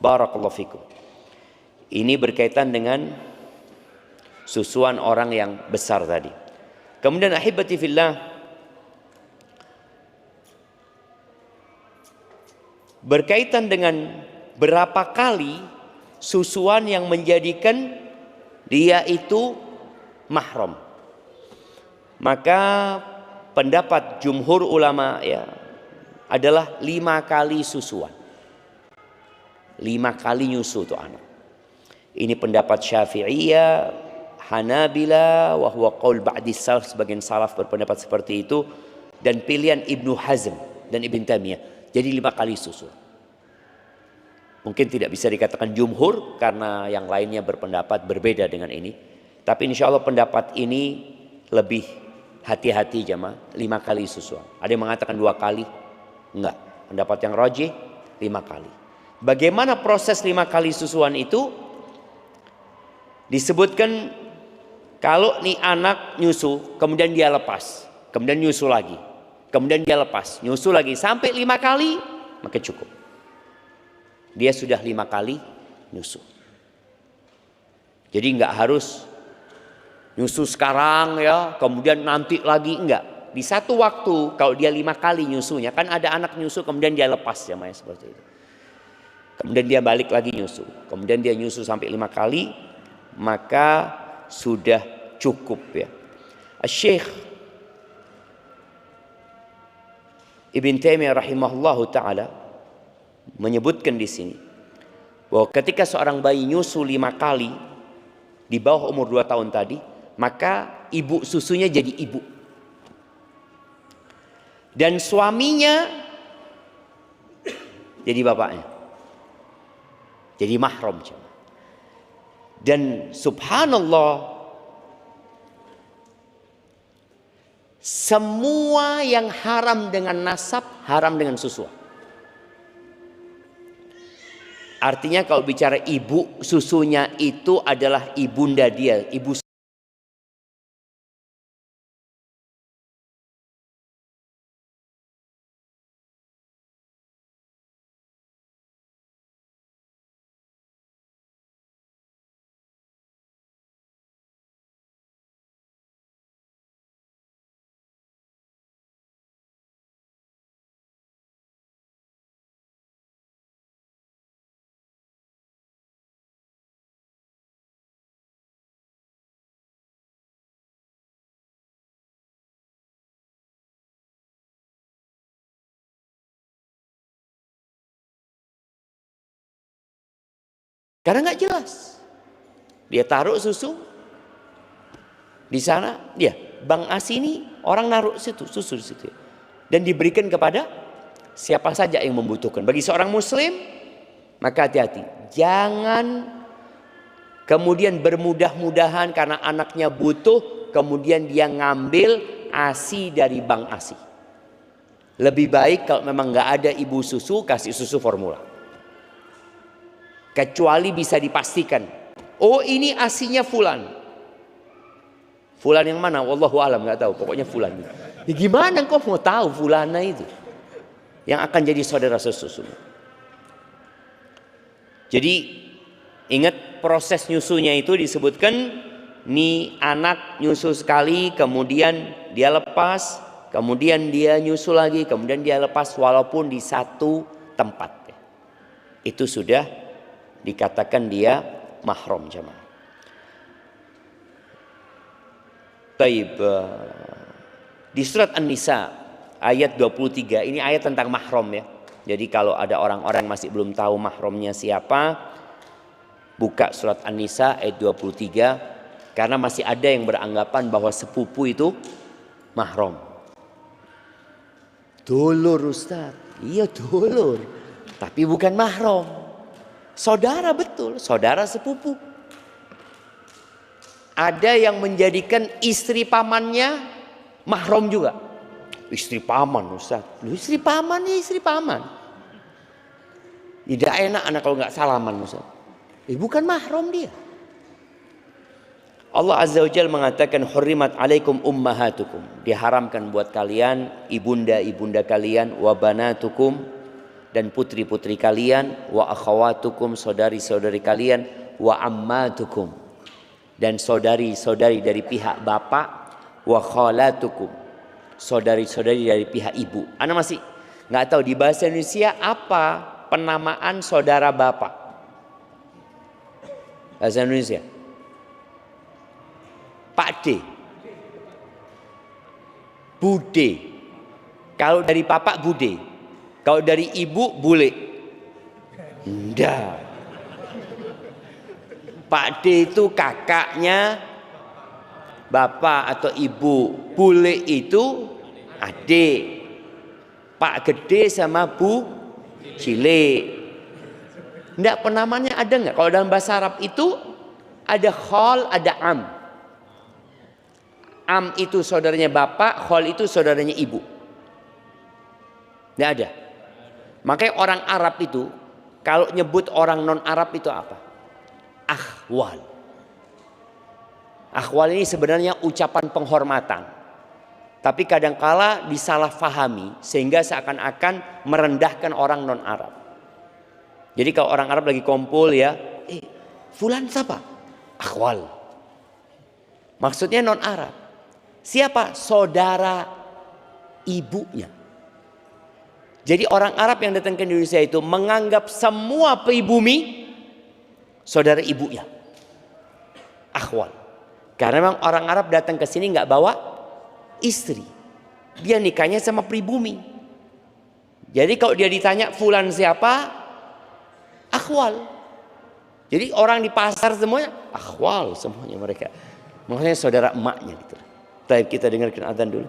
Barakallahu fikum. Ini berkaitan dengan susuan orang yang besar tadi. Kemudian ahibati fillah, berkaitan dengan berapa kali susuan yang menjadikan dia itu mahram. Maka pendapat jumhur ulama ya adalah 5 kali susuan. 5 kali nyusu tuh anak. Ini pendapat Syafi'iyah, Hanabila, wa huwa qaul ba'di salaf, sebagian salaf berpendapat seperti itu, dan pilihan Ibnu Hazm dan Ibn Taimiyah. Jadi 5 kali susu. Mungkin tidak bisa dikatakan jumhur karena yang lainnya berpendapat berbeda dengan ini. Tapi insya Allah pendapat ini lebih hati-hati jamaah. 5 kali susuan. Ada yang mengatakan 2 kali. Enggak. Pendapat yang rajih 5 kali. Bagaimana proses 5 kali susuan itu? Disebutkan kalau nih anak nyusu, kemudian dia lepas, kemudian nyusu lagi, kemudian dia lepas, nyusu lagi sampai 5 kali, maka cukup. Dia sudah 5 kali nyusu. Jadi nggak harus nyusu sekarang ya, kemudian nanti lagi, enggak. Di satu waktu kalau dia 5 kali nyusunya, kan ada anak nyusu kemudian dia lepas ya, seperti itu. Kemudian dia balik lagi nyusu, kemudian dia nyusu sampai 5 kali, maka sudah cukup ya. Syekh Ibn Taimiyah rahimahullahu taala menyebutkan di sini bahwa ketika seorang bayi nyusu 5 kali di bawah umur 2 tahun tadi, maka ibu susunya jadi ibu. Dan suaminya jadi bapaknya. Jadi mahram. Dan subhanallah, semua yang haram dengan nasab haram dengan susuan. Artinya kalau bicara ibu, susunya itu adalah ibunda dia, ibu. Karena nggak jelas. Dia taruh susu di sana, dia Bang As ini orang naruh situ susu di situ dan diberikan kepada siapa saja yang membutuhkan. Bagi seorang muslim, maka hati-hati, jangan kemudian bermudah-mudahan karena anaknya butuh, kemudian dia ngambil ASI dari Bang ASI. Lebih baik kalau memang nggak ada ibu susu, kasih susu formula. Kecuali bisa dipastikan, oh ini asinya fulan. Fulan yang mana? Wallahu alam, nggak tahu. Pokoknya fulan. Ya gimana kau mau tahu fulana itu yang akan jadi saudara sesusu? Jadi ingat proses nyusunya itu disebutkan, nih anak nyusu sekali, kemudian dia lepas, kemudian dia nyusu lagi, kemudian dia lepas, walaupun di satu tempat. Itu sudah dikatakan dia mahram jamaah. Baik, di surat An-Nisa ayat 23, ini ayat tentang mahram ya. Jadi kalau ada orang-orang masih belum tahu mahramnya siapa, buka surat An-Nisa ayat 23, karena masih ada yang beranggapan bahwa sepupu itu mahram. Dulur Ustaz, iya dulur, tapi bukan mahram. Saudara betul, saudara sepupu. Ada yang menjadikan istri pamannya mahram juga. Istri paman Ustaz, lu istri paman ya istri paman. Tidak enak anak kalau nggak salaman Ustaz. Bukan mahram dia. Allah Azza wa Jalla mengatakan hurrimat alaikum ummahatukum, diharamkan buat kalian ibunda-ibunda kalian, wa banatukum, dan putri-putri kalian, wa akhawatukum, saudari-saudari kalian, wa ammatukum, dan saudari-saudari dari pihak bapak, wa khalatukum, saudari-saudari dari pihak ibu. Ana masih nggak tahu di bahasa Indonesia apa penamaan saudara bapak. Bahasa Indonesia Pak D, Bude. Kalau dari bapak Bude, kalau dari ibu Bule. Enggak. Pak D itu kakaknya bapak atau ibu, Bule itu adik. Pak Gede sama Bu Cilik. Enggak, penamanya ada enggak? Kalau dalam bahasa Arab itu ada khol, ada am. Am itu saudaranya bapak, khol itu saudaranya ibu. Tidak ada. Makanya orang Arab itu kalau nyebut orang non Arab itu apa? Akhwal. Akhwal ini sebenarnya ucapan penghormatan. Tapi kadangkala disalahfahami sehingga seakan-akan merendahkan orang non Arab. Jadi kalau orang Arab lagi kumpul ya, fulan siapa? Akhwal. Maksudnya non Arab. Siapa? Saudara ibunya. Jadi orang Arab yang datang ke Indonesia itu menganggap semua pribumi saudara ibunya. Akhwal. Karena memang orang Arab datang ke sini nggak bawa istri. Dia nikahnya sama pribumi. Jadi kalau dia ditanya fulan siapa? Akhwal. Jadi orang di pasar semuanya akhwal semuanya mereka. Maksudnya saudara emaknya gitu. Baik, kita dengarkan azan dulu.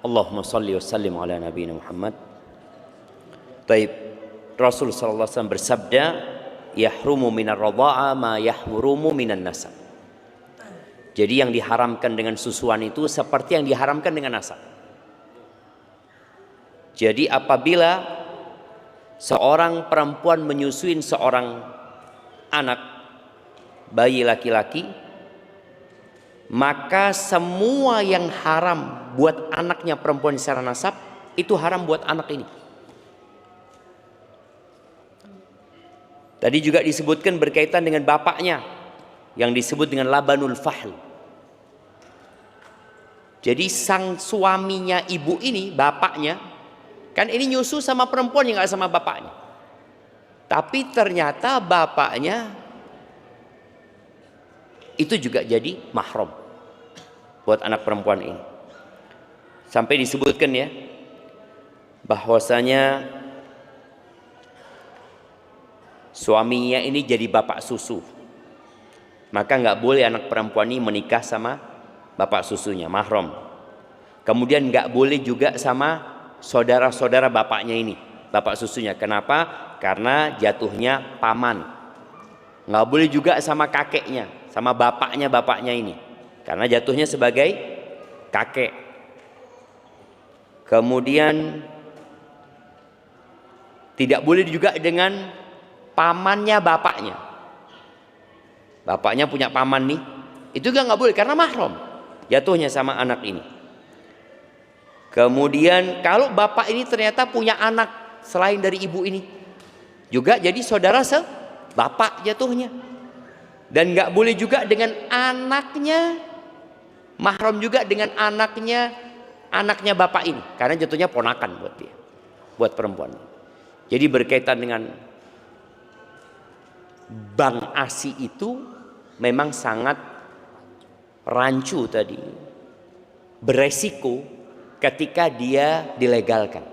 Allahumma salli wa sallim ala nabiyina Muhammad. Taib. Rasul sallallahu alaihi wasallam bersabda, yahrumu minar radha'a ma yahrumu minan nasab. Jadi yang diharamkan dengan susuan itu seperti yang diharamkan dengan nasab. Jadi apabila seorang perempuan menyusuin seorang anak bayi laki-laki, maka semua yang haram buat anaknya perempuan secara nasab itu haram buat anak ini. Tadi juga disebutkan berkaitan dengan bapaknya yang disebut dengan labanul fahl. Jadi sang suaminya ibu ini, bapaknya, kan ini nyusu sama perempuan yang gak sama bapaknya. Tapi ternyata bapaknya itu juga jadi mahram buat anak perempuan ini. Sampai disebutkan ya, bahwasanya suaminya ini jadi bapak susu. Maka nggak boleh anak perempuan ini menikah sama bapak susunya, mahram. Kemudian nggak boleh juga sama saudara-saudara bapaknya ini, bapak susunya. Kenapa? Karena jatuhnya paman. Nggak boleh juga sama kakeknya, sama bapaknya ini, karena jatuhnya sebagai kakek. Kemudian tidak boleh juga dengan pamannya bapaknya. Bapaknya punya paman nih, itu juga nggak boleh karena mahram, jatuhnya sama anak ini. Kemudian kalau bapak ini ternyata punya anak selain dari ibu ini, juga jadi saudara sebapak jatuhnya. Dan nggak boleh juga dengan anaknya, mahram juga dengan anaknya bapak ini, karena jatuhnya ponakan buat dia, buat perempuan. Jadi berkaitan dengan Bang Asi itu memang sangat rancu tadi, beresiko ketika dia dilegalkan.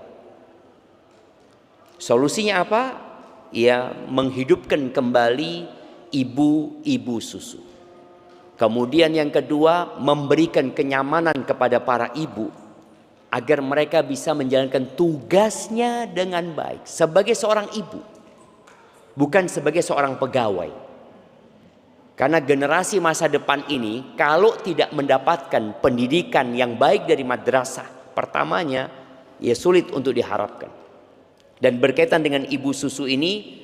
Solusinya apa? Ya menghidupkan kembali ibu-ibu susu. Kemudian yang kedua, memberikan kenyamanan kepada para ibu agar mereka bisa menjalankan tugasnya dengan baik sebagai seorang ibu, bukan sebagai seorang pegawai. Karena generasi masa depan ini kalau tidak mendapatkan pendidikan yang baik dari madrasah pertamanya, ya sulit untuk diharapkan. Dan berkaitan dengan ibu susu ini,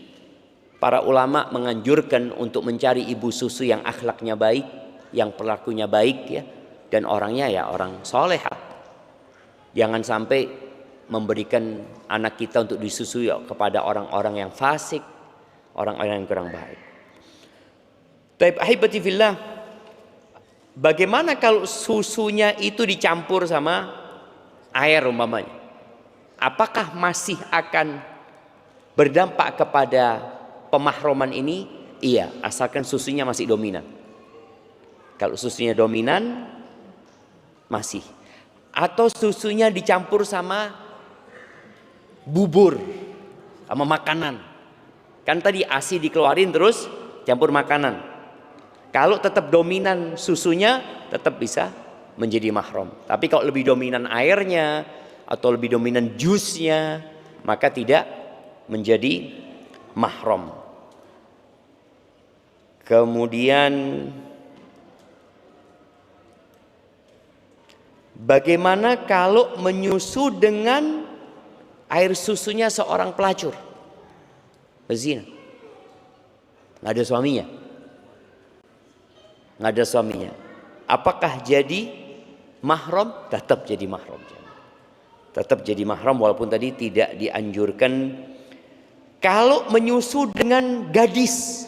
para ulama menganjurkan untuk mencari ibu susu yang akhlaknya baik, yang perilakunya baik ya, dan orangnya ya orang solehah. Jangan sampai memberikan anak kita untuk disusui kepada orang-orang yang fasik, orang-orang yang kurang baik. Taib ahibati fillah, bagaimana kalau susunya itu dicampur sama air umpamanya? Apakah masih akan berdampak kepada pemahroman ini? Iya, asalkan susunya masih dominan. Kalau susunya dominan masih. Atau susunya dicampur sama bubur, sama makanan. Kan tadi ASI dikeluarin terus campur makanan. Kalau tetap dominan susunya, tetap bisa menjadi mahram. Tapi kalau lebih dominan airnya atau lebih dominan jusnya, maka tidak menjadi mahram. Kemudian bagaimana kalau menyusu dengan air susunya seorang pelacur? Berzina. Nggak ada suaminya. Nggak ada suaminya. Apakah jadi mahram? Tetap jadi mahram. Tetap jadi mahram walaupun tadi tidak dianjurkan. Kalau menyusu dengan gadis.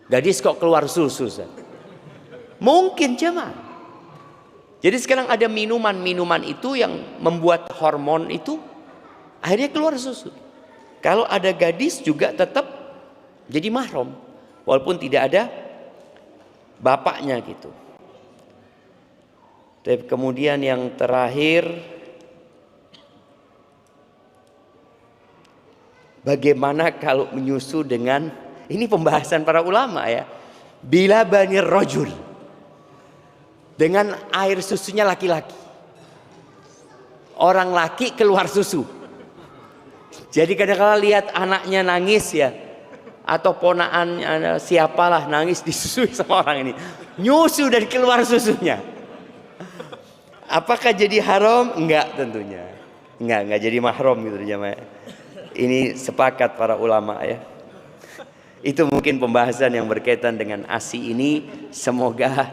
Gadis kok keluar susu? Mungkin jemaah. Jadi sekarang ada minuman itu yang membuat hormon itu akhirnya keluar susu. Kalau ada gadis juga tetap jadi mahram walaupun tidak ada bapaknya gitu. Tapi kemudian yang terakhir, bagaimana kalau menyusu dengan, ini pembahasan para ulama ya, bila banir rajul, dengan air susunya laki-laki. Orang laki keluar susu. Jadi kadang-kadang lihat anaknya nangis ya, atau ponaan siapalah nangis disusui sama orang ini, nyusu dari keluar susunya. Apakah jadi haram? Enggak tentunya. Enggak jadi mahram gitu jamaah. Ini sepakat para ulama ya. Itu mungkin pembahasan yang berkaitan dengan ASI ini. Semoga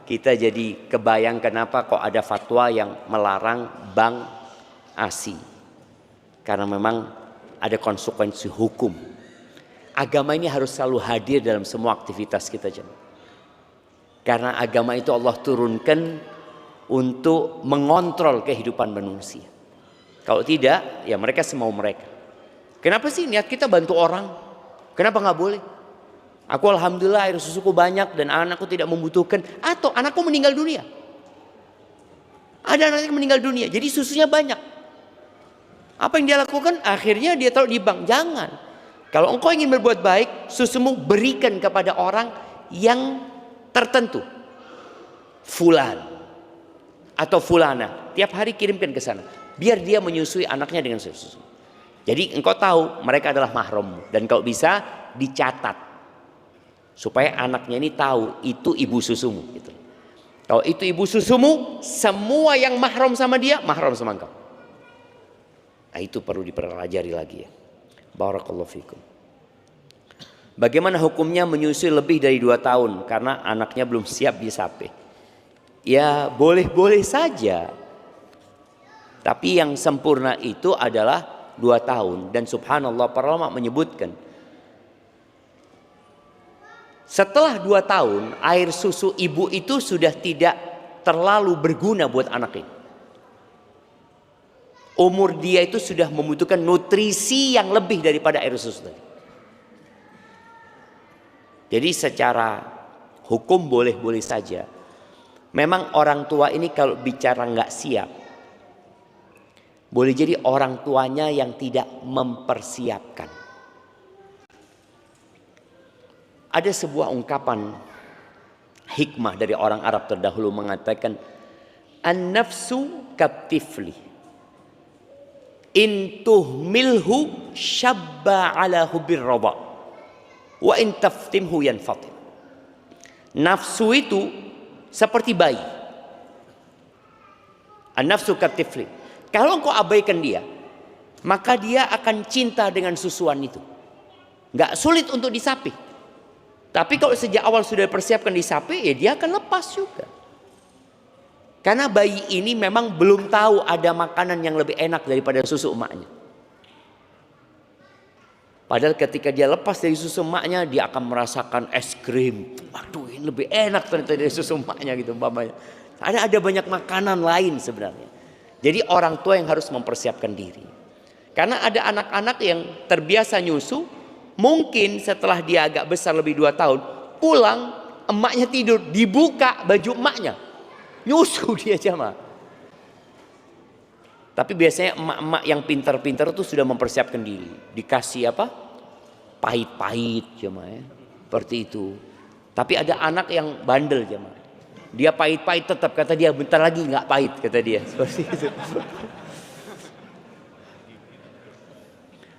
kita jadi kebayang kenapa kok ada fatwa yang melarang bank ASI. Karena memang ada konsekuensi hukum. Agama ini harus selalu hadir dalam semua aktivitas kita jemaah. Karena agama itu Allah turunkan untuk mengontrol kehidupan manusia. Kalau tidak, ya mereka semau mereka. Kenapa sih niat kita bantu orang? Kenapa nggak boleh? Aku alhamdulillah air susuku banyak dan anakku tidak membutuhkan. Atau anakku meninggal dunia. Ada anaknya yang meninggal dunia, jadi susunya banyak. Apa yang dia lakukan? Akhirnya dia taruh di bank. Jangan. Kalau engkau ingin berbuat baik, susumu berikan kepada orang yang tertentu. Fulan atau fulana. Tiap hari kirimkan ke sana. Biar dia menyusui anaknya dengan susu. Jadi engkau tahu mereka adalah mahrammu. Dan kalau bisa dicatat. Supaya anaknya ini tahu itu ibu susumu. Gitu. Kalau itu ibu susumu, semua yang mahram sama dia, mahram sama engkau. Nah itu perlu dipelajari lagi ya. Barakallahu fikum. Bagaimana hukumnya menyusui lebih dari 2 tahun karena anaknya belum siap disape? Ya boleh-boleh saja. Tapi yang sempurna itu adalah 2 tahun. Dan subhanallah para ulama menyebutkan setelah 2 tahun air susu ibu itu sudah tidak terlalu berguna buat anak ini. Umur dia itu sudah membutuhkan nutrisi yang lebih daripada air susu tadi. Jadi secara hukum boleh-boleh saja. Memang orang tua ini kalau bicara nggak siap, boleh jadi orang tuanya yang tidak mempersiapkan. Ada sebuah ungkapan hikmah dari orang Arab terdahulu mengatakan, an-nafsu katifli in tuhmilhu syabba ala hubir raba wa in taftimhu yanfatim. Nafsu itu seperti bayi. An-nafsu katifli. Kalau engkau abaikan dia, maka dia akan cinta dengan susuan itu. Gak sulit untuk disapi. Tapi kalau sejak awal sudah persiapkan disapi, ya dia akan lepas juga. Karena bayi ini memang belum tahu ada makanan yang lebih enak daripada susu emaknya. Padahal ketika dia lepas dari susu emaknya, dia akan merasakan es krim. Waduh, ini lebih enak ternyata dari susu emaknya gitu umpamanya. Ada banyak makanan lain sebenarnya. Jadi orang tua yang harus mempersiapkan diri. Karena ada anak-anak yang terbiasa nyusu, mungkin setelah dia agak besar lebih 2 tahun, pulang emaknya tidur, dibuka baju emaknya. Nyusu dia jamaah. Tapi biasanya emak-emak yang pintar-pintar itu sudah mempersiapkan diri. Dikasih apa? Pahit-pahit jemaah ya. Seperti itu. Tapi ada anak yang bandel jemaah. Dia pahit-pahit tetap, kata dia bentar lagi nggak pahit kata dia. Seperti itu.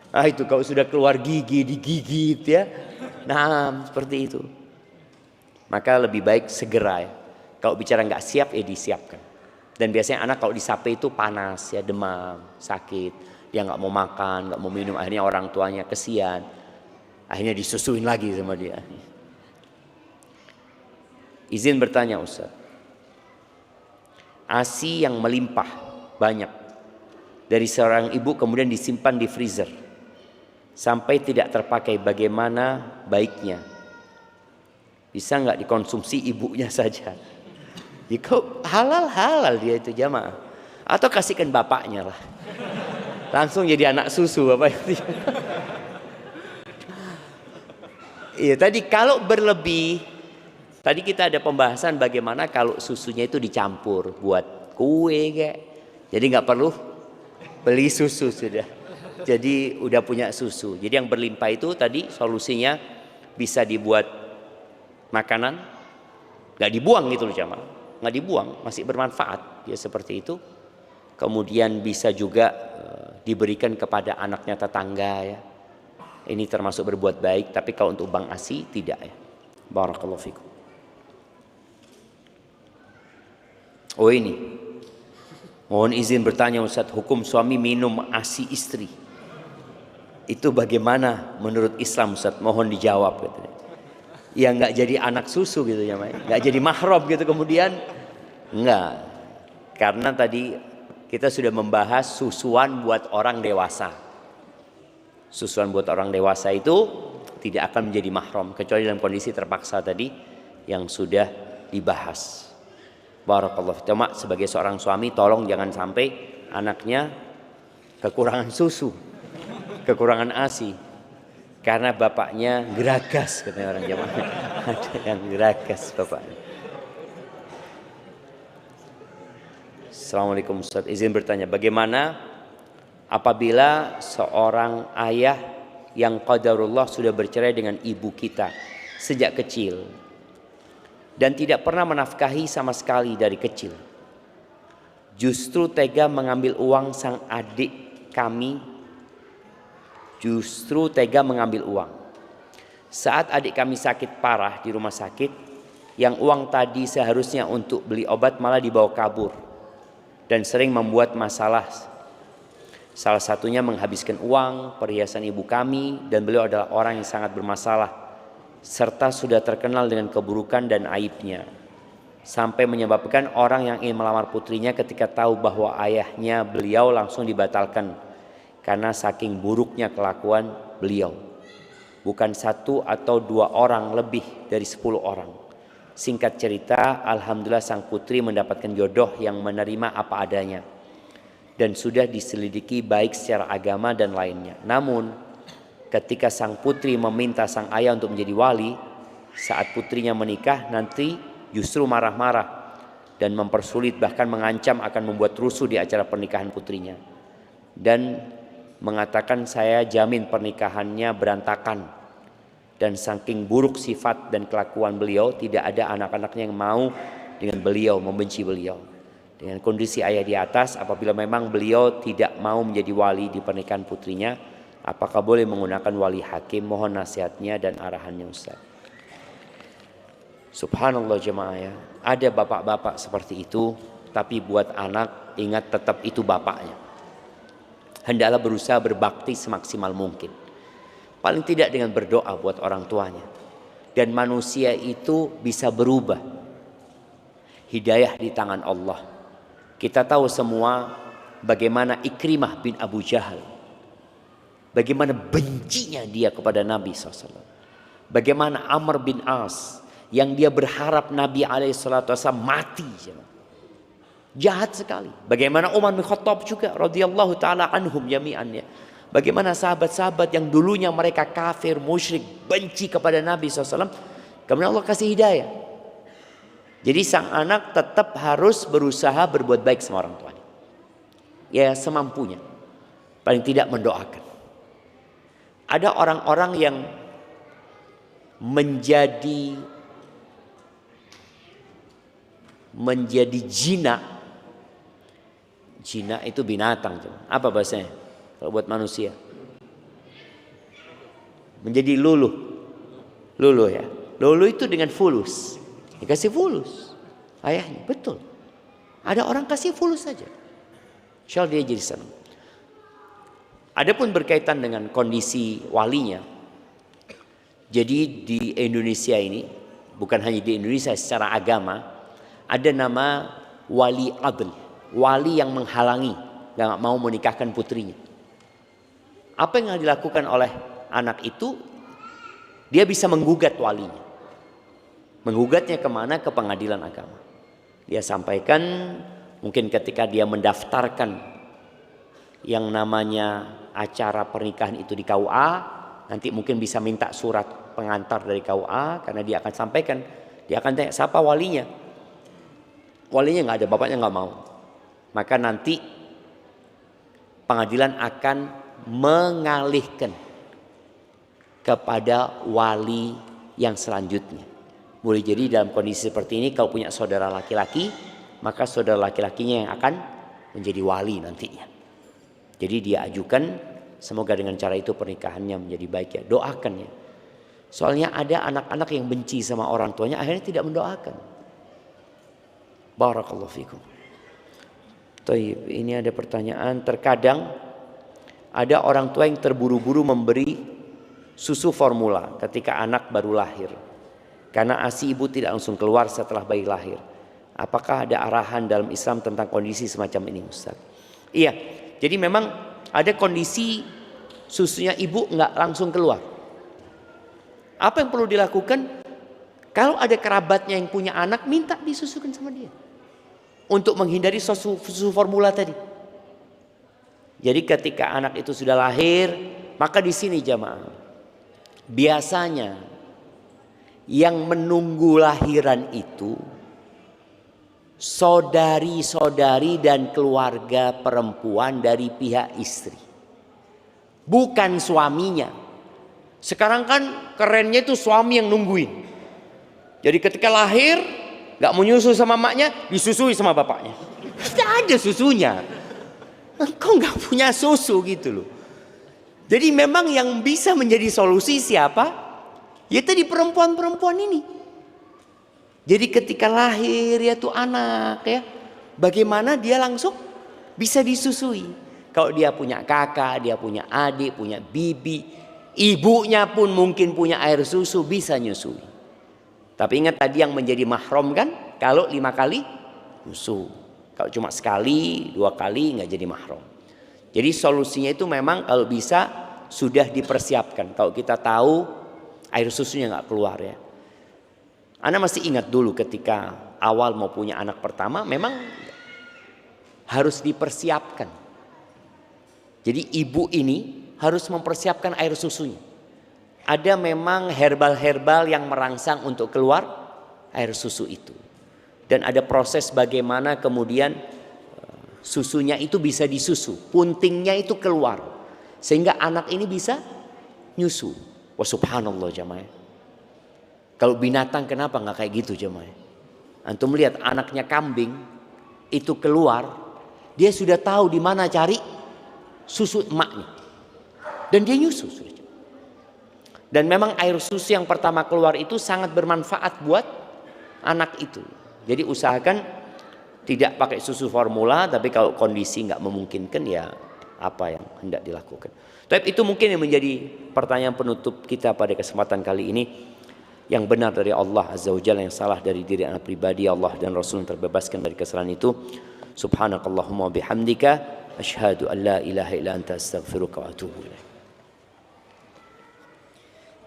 Nah itu kalau sudah keluar gigi digigit ya. Nah seperti itu. Maka lebih baik segera ya. Kalau bicara nggak siap ya disiapkan. Dan biasanya anak kalau disape itu panas ya, demam, sakit, dia nggak mau makan, nggak mau minum, akhirnya orang tuanya kesian, akhirnya disusuin lagi sama dia. Izin bertanya Ustaz, ASI yang melimpah banyak dari seorang ibu kemudian disimpan di freezer sampai tidak terpakai, bagaimana baiknya? Bisa nggak dikonsumsi ibunya saja? Ya kok halal dia itu jamaah. Atau kasihkan bapaknya lah. Langsung jadi anak susu bapak itu. Iya tadi kalau berlebih, tadi kita ada pembahasan bagaimana kalau susunya itu dicampur buat kue kayak. Jadi nggak perlu beli susu sudah. Jadi udah punya susu. Jadi yang berlimpah itu tadi solusinya bisa dibuat makanan, nggak dibuang gitu loh jamaah. nggak dibuang, masih bermanfaat ya seperti itu. Kemudian bisa juga diberikan kepada anaknya tetangga ya. Ini termasuk berbuat baik, tapi kalau untuk bank ASI tidak ya. Barakallahu fikum. Oh ini, mohon izin bertanya Ustaz, hukum suami minum ASI istri itu bagaimana menurut Islam Ustaz? Mohon dijawab gitu. Ya nggak jadi anak susu gitu ya, nggak jadi mahram gitu kemudian nggak, karena tadi kita sudah membahas susuan buat orang dewasa. Susuan buat orang dewasa itu tidak akan menjadi mahram kecuali dalam kondisi terpaksa tadi yang sudah dibahas. Barakallahu. Cuma sebagai seorang suami tolong jangan sampai anaknya kekurangan susu, kekurangan ASI. Karena bapaknya geragas, katanya orang Jawa. Ada yang geragas bapaknya. Assalamualaikum Ustaz, izin bertanya, bagaimana apabila seorang ayah yang qadarullah sudah bercerai dengan ibu kita sejak kecil dan tidak pernah menafkahi sama sekali dari kecil, justru tega mengambil uang sang adik kami, justru tega mengambil uang. Saat adik kami sakit parah di rumah sakit, yang uang tadi seharusnya untuk beli obat malah dibawa kabur dan sering membuat masalah. Salah satunya menghabiskan uang, perhiasan ibu kami, dan beliau adalah orang yang sangat bermasalah serta sudah terkenal dengan keburukan dan aibnya, sampai menyebabkan orang yang ingin melamar putrinya ketika tahu bahwa ayahnya beliau langsung dibatalkan karena saking buruknya kelakuan beliau. Bukan satu atau dua orang, lebih dari 10 orang. Singkat cerita, alhamdulillah sang putri mendapatkan jodoh yang menerima apa adanya dan sudah diselidiki baik secara agama dan lainnya. Namun ketika sang putri meminta sang ayah untuk menjadi wali, saat putrinya menikah nanti justru marah-marah dan mempersulit, bahkan mengancam akan membuat rusuh di acara pernikahan putrinya dan mengatakan saya jamin pernikahannya berantakan. Dan saking buruk sifat dan kelakuan beliau, tidak ada anak-anaknya yang mau dengan beliau, membenci beliau. Dengan kondisi ayah di atas, apabila memang beliau tidak mau menjadi wali di pernikahan putrinya, apakah boleh menggunakan wali hakim? Mohon nasihatnya dan arahannya Ustaz. Subhanallah jemaah ya, ada bapak-bapak seperti itu, tapi buat anak ingat tetap itu bapaknya. Hendaklah berusaha berbakti semaksimal mungkin. Paling tidak dengan berdoa buat orang tuanya. Dan manusia itu bisa berubah. Hidayah di tangan Allah. Kita tahu semua bagaimana Ikrimah bin Abu Jahal, bagaimana bencinya dia kepada Nabi SAW. Bagaimana Amr bin As yang dia berharap Nabi SAW mati. Jahat sekali. Bagaimana Umar bin Khattab juga radhiyallahu taala anhum jami'an ya. Bagaimana sahabat-sahabat yang dulunya mereka kafir, musyrik, benci kepada Nabi SAW, kemudian Allah kasih hidayah. Jadi sang anak tetap harus berusaha berbuat baik sama orang tuanya. Ya semampunya. Paling tidak mendoakan. Ada orang-orang yang menjadi jinak. Jinak itu binatang. Apa bahasanya kalau buat manusia? Menjadi luluh. Luluh ya. Luluh itu dengan fulus. Dikasih fulus. Ayahnya. Betul. Ada orang kasih fulus saja. Insya Allah dia jadi senang. Adapun berkaitan dengan kondisi walinya. Jadi di Indonesia ini, bukan hanya di Indonesia, secara agama ada nama wali adl. Wali yang menghalangi, nggak mau menikahkan putrinya. Apa yang dilakukan oleh anak itu? Dia bisa menggugat walinya. Menggugatnya kemana? Ke pengadilan agama. Dia sampaikan, mungkin ketika dia mendaftarkan yang namanya acara pernikahan itu di KUA, nanti mungkin bisa minta surat pengantar dari KUA, karena dia akan sampaikan, dia akan tanya siapa walinya. Walinya nggak ada, bapaknya nggak mau. Maka nanti pengadilan akan mengalihkan kepada wali yang selanjutnya. Boleh jadi dalam kondisi seperti ini kalau punya saudara laki-laki, maka saudara laki-lakinya yang akan menjadi wali nantinya. Jadi dia ajukan, semoga dengan cara itu pernikahannya menjadi baik ya. Doakan ya. Soalnya ada anak-anak yang benci sama orang tuanya, akhirnya tidak mendoakan. Barakallahu fikum. Taib, ini ada pertanyaan. Terkadang ada orang tua yang terburu-buru memberi susu formula ketika anak baru lahir, karena ASI ibu tidak langsung keluar setelah bayi lahir. Apakah ada arahan dalam Islam tentang kondisi semacam ini, Ustaz? Iya, jadi memang ada kondisi susunya ibu nggak langsung keluar. Apa yang perlu dilakukan? Kalau ada kerabatnya yang punya anak, minta disusukan sama dia, untuk menghindari susu formula tadi. Jadi ketika anak itu sudah lahir, maka di sini jamaah, biasanya yang menunggu lahiran itu saudari-saudari dan keluarga perempuan dari pihak istri, bukan suaminya. Sekarang kan kerennya itu suami yang nungguin. Jadi ketika lahir gak mau nyusu sama maknya, disusui sama bapaknya. Tidak ada susunya. Engkau gak punya susu gitu loh. Jadi memang yang bisa menjadi solusi siapa? Ya tadi perempuan-perempuan ini. Jadi ketika lahir ya tuh anak ya, bagaimana dia langsung bisa disusui. Kalau dia punya kakak, dia punya adik, punya bibi, ibunya pun mungkin punya air susu, bisa nyusui. Tapi ingat tadi yang menjadi mahram kan, kalau 5 kali nyusu. Kalau cuma sekali, 2 kali nggak jadi mahram. Jadi solusinya itu memang kalau bisa sudah dipersiapkan. Kalau kita tahu air susunya nggak keluar ya. Ana masih ingat dulu ketika awal mau punya anak pertama, memang harus dipersiapkan. Jadi ibu ini harus mempersiapkan air susunya. Ada memang herbal-herbal yang merangsang untuk keluar air susu itu. Dan ada proses bagaimana kemudian susunya itu bisa disusu, puntingnya itu keluar, sehingga anak ini bisa nyusu. Wah subhanallah jamaah. Kalau binatang kenapa nggak kayak gitu jamaah? Antum lihat anaknya kambing itu keluar, dia sudah tahu di mana cari susu emaknya, dan dia nyusu. Dan memang air susu yang pertama keluar itu sangat bermanfaat buat anak itu. Jadi usahakan tidak pakai susu formula, tapi kalau kondisi nggak memungkinkan ya apa yang hendak dilakukan. Tapi itu mungkin yang menjadi pertanyaan penutup kita pada kesempatan kali ini. Yang benar dari Allah Azza wa Jalla, yang salah dari diri anak pribadi, Allah dan Rasul yang terbebaskan dari kesalahan itu. Subhanakallahumma bihamdika asyhadu an la ilaha illa anta astaghfiruka wa atubu ilaik.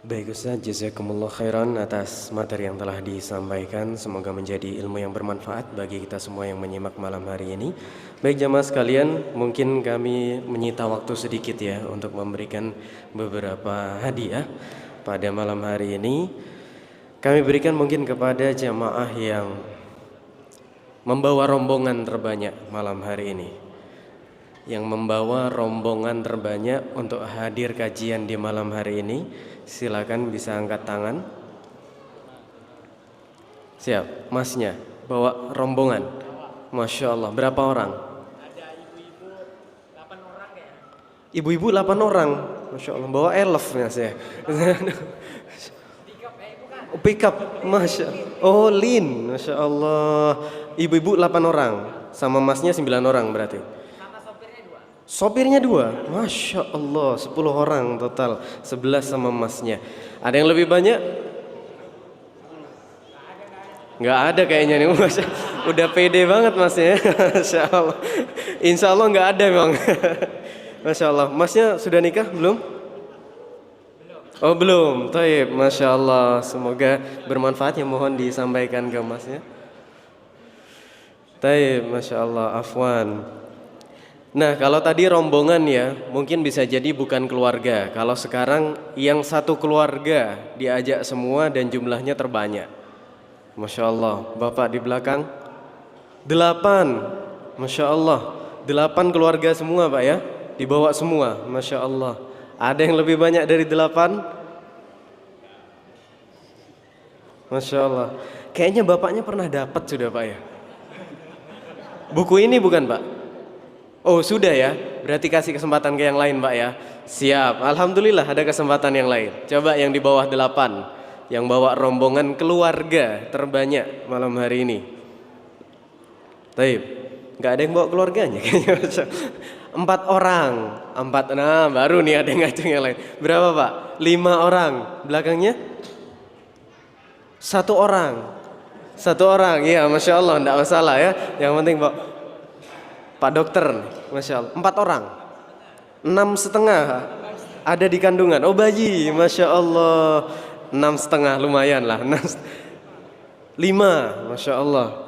Baik Ustaz, jazakumullah khairan atas materi yang telah disampaikan. Semoga menjadi ilmu yang bermanfaat bagi kita semua yang menyimak malam hari ini. Baik jamaah sekalian, mungkin kami menyita waktu sedikit ya untuk memberikan beberapa hadiah pada malam hari ini. Kami berikan mungkin kepada jamaah yang membawa rombongan terbanyak malam hari ini, yang membawa rombongan terbanyak untuk hadir kajian di malam hari ini. Silakan bisa angkat tangan. Siap, masnya bawa rombongan. Masya Allah, berapa orang? Ada ibu-ibu 8 orang ya. Ibu-ibu 8 orang. Masya Allah, bawa elf mas ya. Pick up, Masya Allah. Oh lin, Masya Allah. Ibu-ibu 8 orang, sama masnya 9 orang berarti. Sopirnya 2, Masya Allah, 10 orang total, 11 sama masnya. Ada yang lebih banyak? Nggak ada kayaknya nih, Masya. Udah pede banget masnya. Masya Allah. Insya Allah nggak ada memang. Masya Allah. Masnya sudah nikah belum? Oh belum, taib. Masya Allah. Semoga bermanfaat, yang mohon disampaikan ke masnya. Taib, Masya Allah. Afwan. Nah kalau tadi rombongan ya, mungkin bisa jadi bukan keluarga. Kalau sekarang yang satu keluarga diajak semua dan jumlahnya terbanyak. Masya Allah, Bapak di belakang 8, Masya Allah, 8 keluarga semua Pak ya, dibawa semua, Masya Allah. Ada yang lebih banyak dari 8? Masya Allah. Kayaknya bapaknya pernah dapat sudah Pak ya. Buku ini bukan Pak? Oh sudah ya. Berarti kasih kesempatan ke yang lain Pak ya. Siap. Alhamdulillah ada kesempatan yang lain. Coba yang di bawah 8, yang bawa rombongan keluarga terbanyak malam hari ini. Taib. Nggak ada yang bawa keluarganya kayaknya. 4 orang. 4. Nah baru nih ada yang ngacung yang lain. Berapa Pak? 5 orang. Belakangnya? 1 orang. 1 orang. Iya Masya Allah. Nggak masalah ya. Yang penting Pak Dokter. Masya Allah. 4 orang. 6,5 ada di kandungan. Oh bayi. Masya Allah. 6,5 lumayan lah. 5. Masya Allah.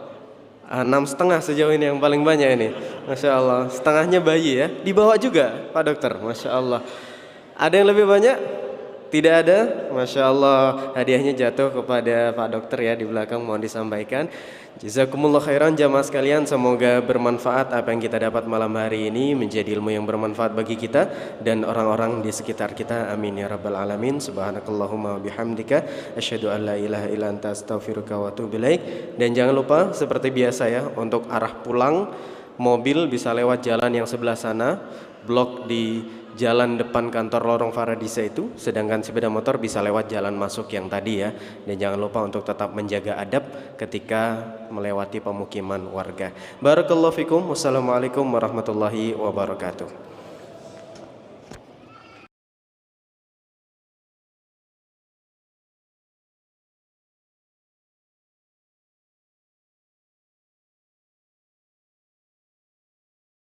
6,5 sejauh ini yang paling banyak ini. Masya Allah. Setengahnya bayi ya. Dibawa juga Pak Dokter. Masya Allah. Ada yang lebih banyak? Tidak ada? Masya Allah. Hadiahnya jatuh kepada Pak Dokter ya di belakang, mohon disampaikan. Jazakumullah khairan jamaah sekalian. Semoga bermanfaat apa yang kita dapat malam hari ini, menjadi ilmu yang bermanfaat bagi kita dan orang-orang di sekitar kita. Amin ya rabbal alamin. Subhanakallahumma bihamdika asyhadu an la ilaha illa anta astaghfiruka wa atubu ilaik. Dan jangan lupa seperti biasa ya, untuk arah pulang mobil bisa lewat jalan yang sebelah sana, blok di jalan depan kantor Lorong Faradisa itu, sedangkan sepeda motor bisa lewat jalan masuk yang tadi ya. Dan jangan lupa untuk tetap menjaga adab ketika melewati pemukiman warga. Barakallahu fikum. Wassalamualaikum warahmatullahi wabarakatuh.